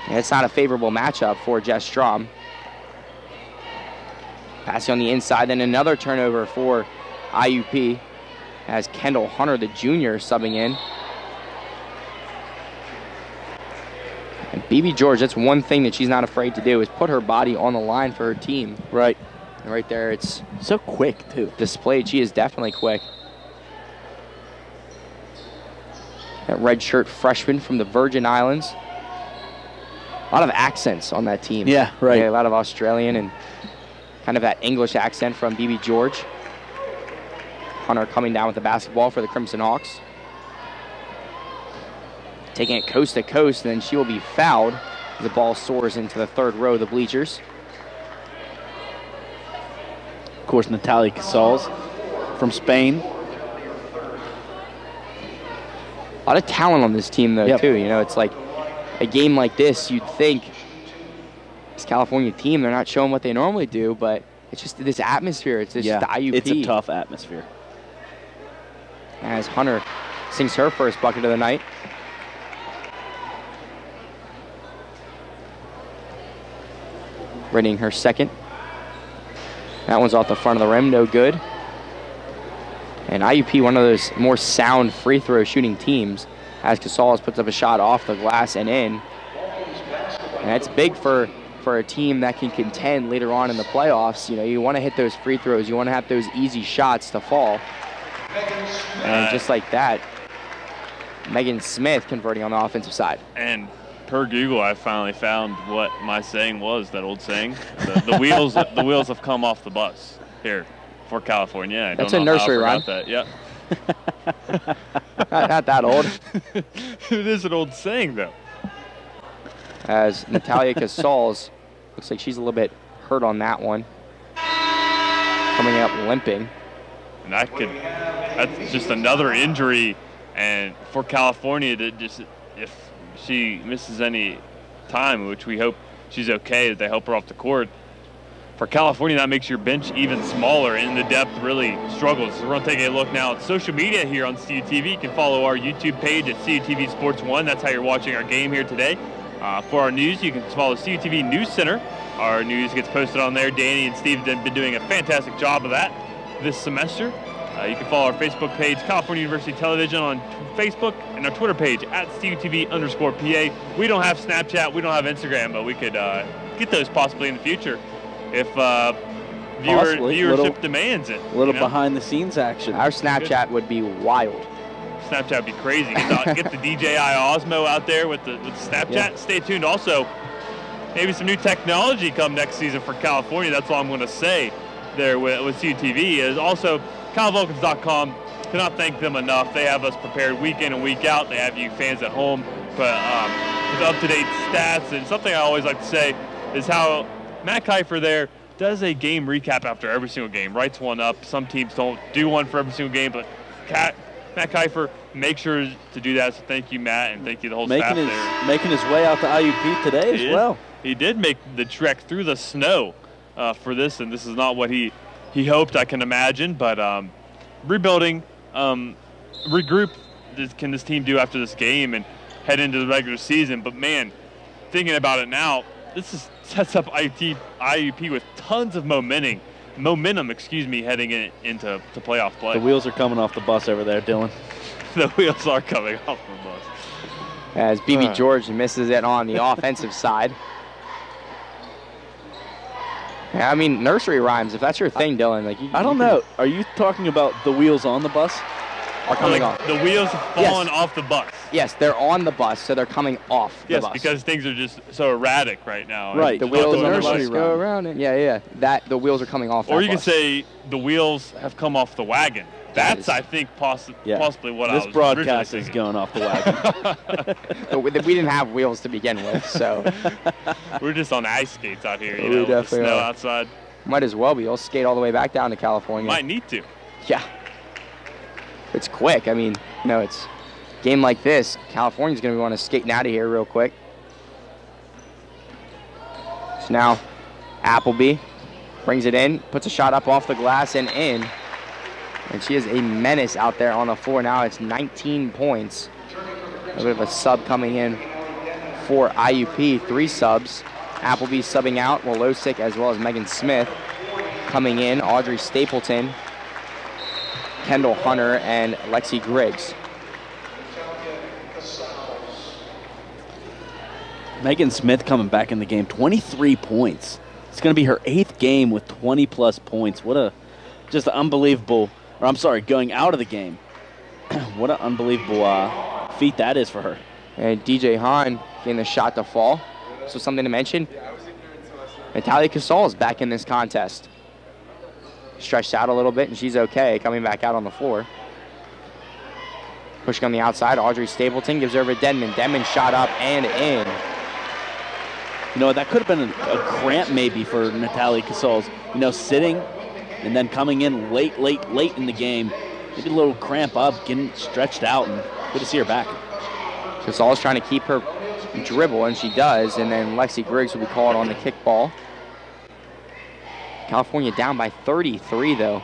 it's not a favorable matchup for Jess Strom. Passing on the inside, then another turnover for IUP as Kendall Hunter, the junior, subbing in. And BB George, that's one thing that she's not afraid to do, is put her body on the line for her team. Right. And right there, it's so quick, too. Displayed. She is definitely quick. That red shirt freshman from the Virgin Islands. A lot of accents on that team. Yeah, right. Yeah, a lot of Australian and kind of that English accent from BB George. Hunter coming down with the basketball for the Crimson Hawks. Taking it coast to coast, and then she will be fouled. The ball soars into the third row of the bleachers. Of course, Natalia Casals from Spain. A lot of talent on this team, though, too. You know, it's like a game like this, you'd think this California team, they're not showing what they normally do, but it's just this atmosphere. It's just the IUP. It's a tough atmosphere. As Hunter sinks her first bucket of the night. Readying her second. That one's off the front of the rim, no good. And IUP, one of those more sound free throw shooting teams. as Casales puts up a shot off the glass and in. And that's big for a team that can contend later on in the playoffs. You know, you want to hit those free throws. You want to have those easy shots to fall. And just like that, Megan Smith converting on the offensive side. And per Google, I finally found what my saying was, that old saying. The wheels have come off the bus here for California. I That's don't a know nursery how I rhyme. forgot that. Yep. Not that old. It is an old saying, though. As Natalia Casals looks like she's a little bit hurt on that one. Coming up limping. And that's just another injury. And for California, to just, if she misses any time, which we hope she's okay, that they help her off the court. For California, that makes your bench even smaller, and the depth really struggles. So we're going to take a look now at social media here on CUTV. You can follow our YouTube page at CUTV Sports 1. That's how you're watching our game here today. For our news, you can follow CUTV News Center. Our news gets posted on there. Danny and Steve have been doing a fantastic job of that this semester. You can follow our Facebook page, California University Television, on Facebook, and our Twitter page at CUTV_PA. We don't have Snapchat, we don't have Instagram, but we could get those possibly in the future if viewership demands it. A little behind-the-scenes action. Our Snapchat would be wild. Snapchat would be crazy. Get the DJI Osmo out there with the Snapchat. Yeah. Stay tuned. Also, maybe some new technology come next season for California. That's all I'm going to say there with CUTV. Is also CalVulcans.com. Cannot thank them enough. They have us prepared week in and week out. They have you fans at home, but with up-to-date stats. And something I always like to say is how Matt Kiefer there does a game recap after every single game, writes one up. Some teams don't do one for every single game, but Matt Kiefer makes sure to do that. So thank you, Matt, and thank you the whole staff there. Making his way out to IUP today as well. He did make the trek through the snow for this, and this is not what he hoped, I can imagine. But rebuilding, regroup, can this team do after this game and head into the regular season? But man, thinking about it now, this sets up IUP with tons of momentum, heading into playoff play. The wheels are coming off the bus over there, Dylan. The wheels are coming off the bus. As BB George misses it on the offensive side. Yeah, I mean, nursery rhymes, if that's your thing, Dylan. Like I don't know. Are you talking about the wheels on the bus? Are coming off. The wheels have fallen off the bus. Yes, they're on the bus, so they're coming off the bus. Yes, because things are just so erratic right now. Right. The wheels on the bus go around it. Yeah. The wheels are coming off. Or you could say the wheels have come off the wagon. That's, I think, possibly what I was. This broadcast is going off the wagon. We didn't have wheels to begin with, so. We're just on ice skates out here, We definitely snow are. outside. Might as well be. You'll skate all the way back down to California. Might need to. Yeah. It's quick. I mean, it's a game like this. California's going to want to skating out of here real quick. So now, Appleby brings it in, puts a shot up off the glass and in. And she is a menace out there on the floor now. It's 19 points. A bit of a sub coming in for IUP. 3 subs. Appleby subbing out. Wolosik as well as Megan Smith coming in. Audrey Stapleton, Kendall Hunter, and Lexi Griggs. Megan Smith coming back in the game. 23 points. It's going to be her 8th game with 20-plus points. What a just unbelievable. Or I'm sorry, going out of the game. What an unbelievable feat that is for her. And DJ Hahn getting the shot to fall. So something to mention, Natalia Casals back in this contest. Stretched out a little bit, and she's okay, coming back out on the floor. Pushing on the outside, Audrey Stapleton gives over to Denman. Denman shot up and in. You know, that could have been a cramp maybe for Natalia Casals. Sitting and then coming in late in the game. Maybe a little cramp up, getting stretched out, and good to see her back. Casals trying to keep her dribble, and she does, and then Lexi Griggs will be called on the kickball. California down by 33, though.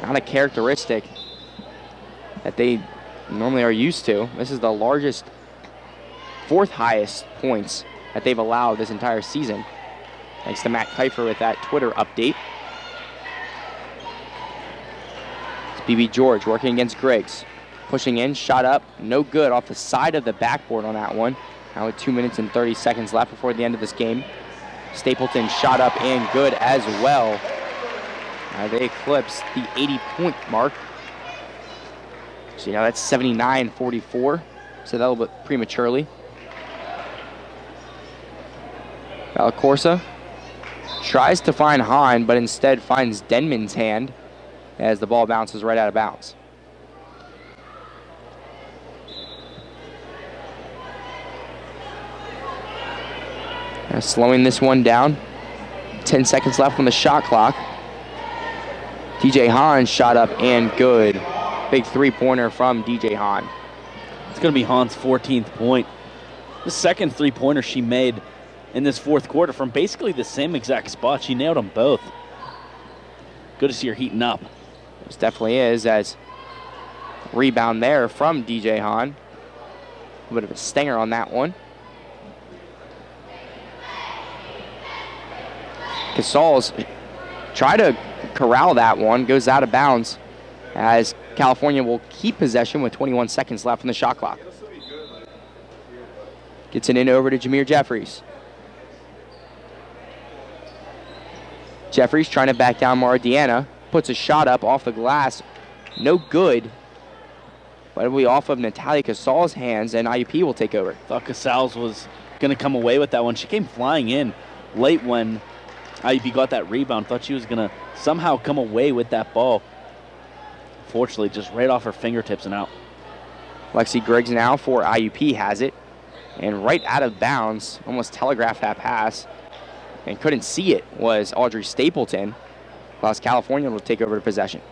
Not a characteristic that they normally are used to. This is the largest, 4th highest points that they've allowed this entire season. Thanks to Matt Kiefer with that Twitter update. It's BB George working against Griggs. Pushing in, shot up, no good off the side of the backboard on that one. Now with 2 minutes and 30 seconds left before the end of this game. Stapleton shot up and good as well. They eclipse the 80-point mark. So now that's 79-44. So that a little bit prematurely. Valacorsa tries to find Hahn, but instead finds Denman's hand as the ball bounces right out of bounds. Now slowing this one down. 10 seconds left on the shot clock. DJ Hahn shot up and good. Big three-pointer from DJ Hahn. It's going to be Hahn's 14th point. The second three-pointer she made in this fourth quarter from basically the same exact spot. She nailed them both. Good to see her heating up. This definitely is, as rebound there from DJ Hahn. A bit of a stinger on that one. Casals try to corral that one, goes out of bounds as California will keep possession with 21 seconds left on the shot clock. Gets it in over to Jameer Jeffries. Jeffries trying to back down Mardiana, puts a shot up off the glass, no good, but it'll be off of Natalia Casal's hands and IUP will take over. Thought Casals was going to come away with that one. She came flying in late when IUP got that rebound. Thought she was going to somehow come away with that ball. Fortunately, just right off her fingertips and out. Lexi Griggs now for IUP has it. And right out of bounds, almost telegraphed that pass, and couldn't see it, was Audrey Stapleton. Plus California will take over the possession.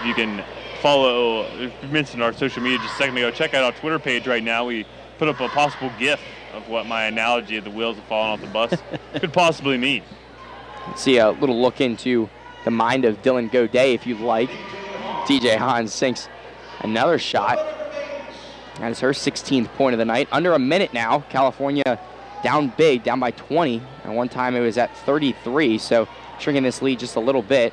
You can follow, you mentioned our social media just a second ago. Check out our Twitter page right now. We put up a possible GIF of what my analogy of the wheels have fallen off the bus could possibly mean. See a little look into the mind of Dylan Godet if you'd like. DJ Hahn sinks another shot. That is her 16th point of the night. Under a minute now, California down big, down by 20. At one time it was at 33, so shrinking this lead just a little bit.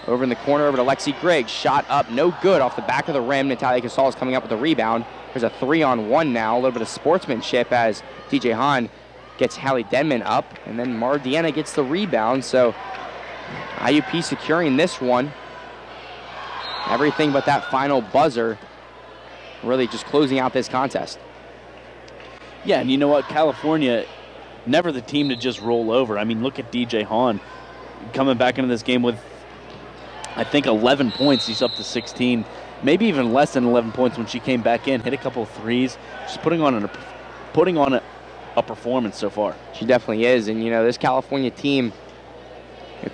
Over in the corner, over to Lexi Griggs. Shot up, no good off the back of the rim. Natalia Casal is coming up with a rebound. There's a 3-on-1 now, a little bit of sportsmanship as DJ Hahn gets Hallie Denman up, and then Mardiana gets the rebound, so IUP securing this one. Everything but that final buzzer really just closing out this contest. Yeah, and you know what? California, never the team to just roll over. I mean, look at DJ Hahn coming back into this game with, I think, 11 points. He's up to 16. Maybe even less than 11 points when she came back in, hit a couple of threes. She's putting on a performance so far. She definitely is, and you know, this California team,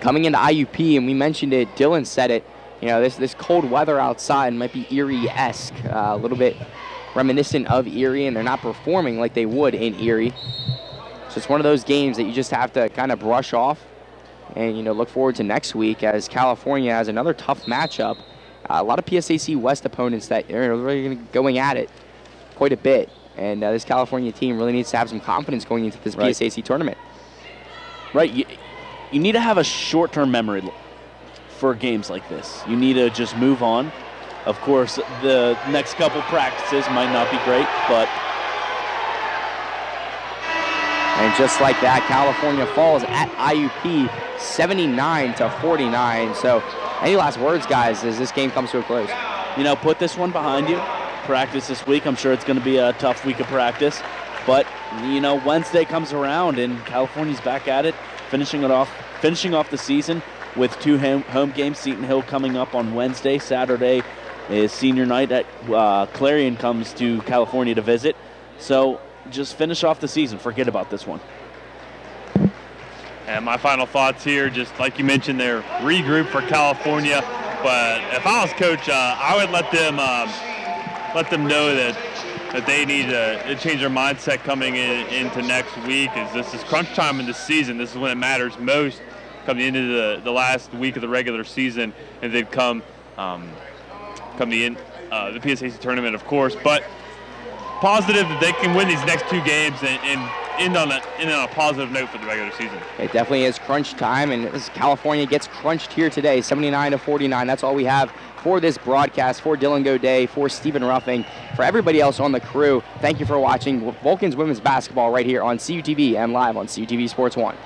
coming into IUP, and we mentioned it, Dylan said it, you know, this cold weather outside might be Erie-esque, a little bit reminiscent of Erie, and they're not performing like they would in Erie. So it's one of those games that you just have to kind of brush off and, you know, look forward to next week as California has another tough matchup. A lot of PSAC West opponents that are really going at it quite a bit. And this California team really needs to have some confidence going into this PSAC tournament. Right. You need to have a short-term memory for games like this. You need to just move on. Of course, the next couple practices might not be great, but... And just like that, California falls at IUP 79-49. So any last words, guys, as this game comes to a close? You know, put this one behind you. Practice this week. I'm sure it's going to be a tough week of practice. But, you know, Wednesday comes around and California's back at it, finishing off the season with two home games. Seton Hill coming up on Wednesday. Saturday is senior night at Clarion comes to California to visit. So just finish off the season. Forget about this one. And my final thoughts here, just like you mentioned, they're regroup for California. But if I was coach, I would let them know that they need to change their mindset coming into next week. As this is crunch time in the season. This is when it matters most, coming into the last week of the regular season, and they've come the PSAC tournament, of course. But positive that they can win these next two games and end on a positive note for the regular season. It definitely is crunch time, and as California gets crunched here today, 79-49. That's all we have for this broadcast. For Dylan Goday, for Stephen Ruffing, for everybody else on the crew, thank you for watching Vulcans women's basketball right here on CUTV and live on CUTV Sports 1.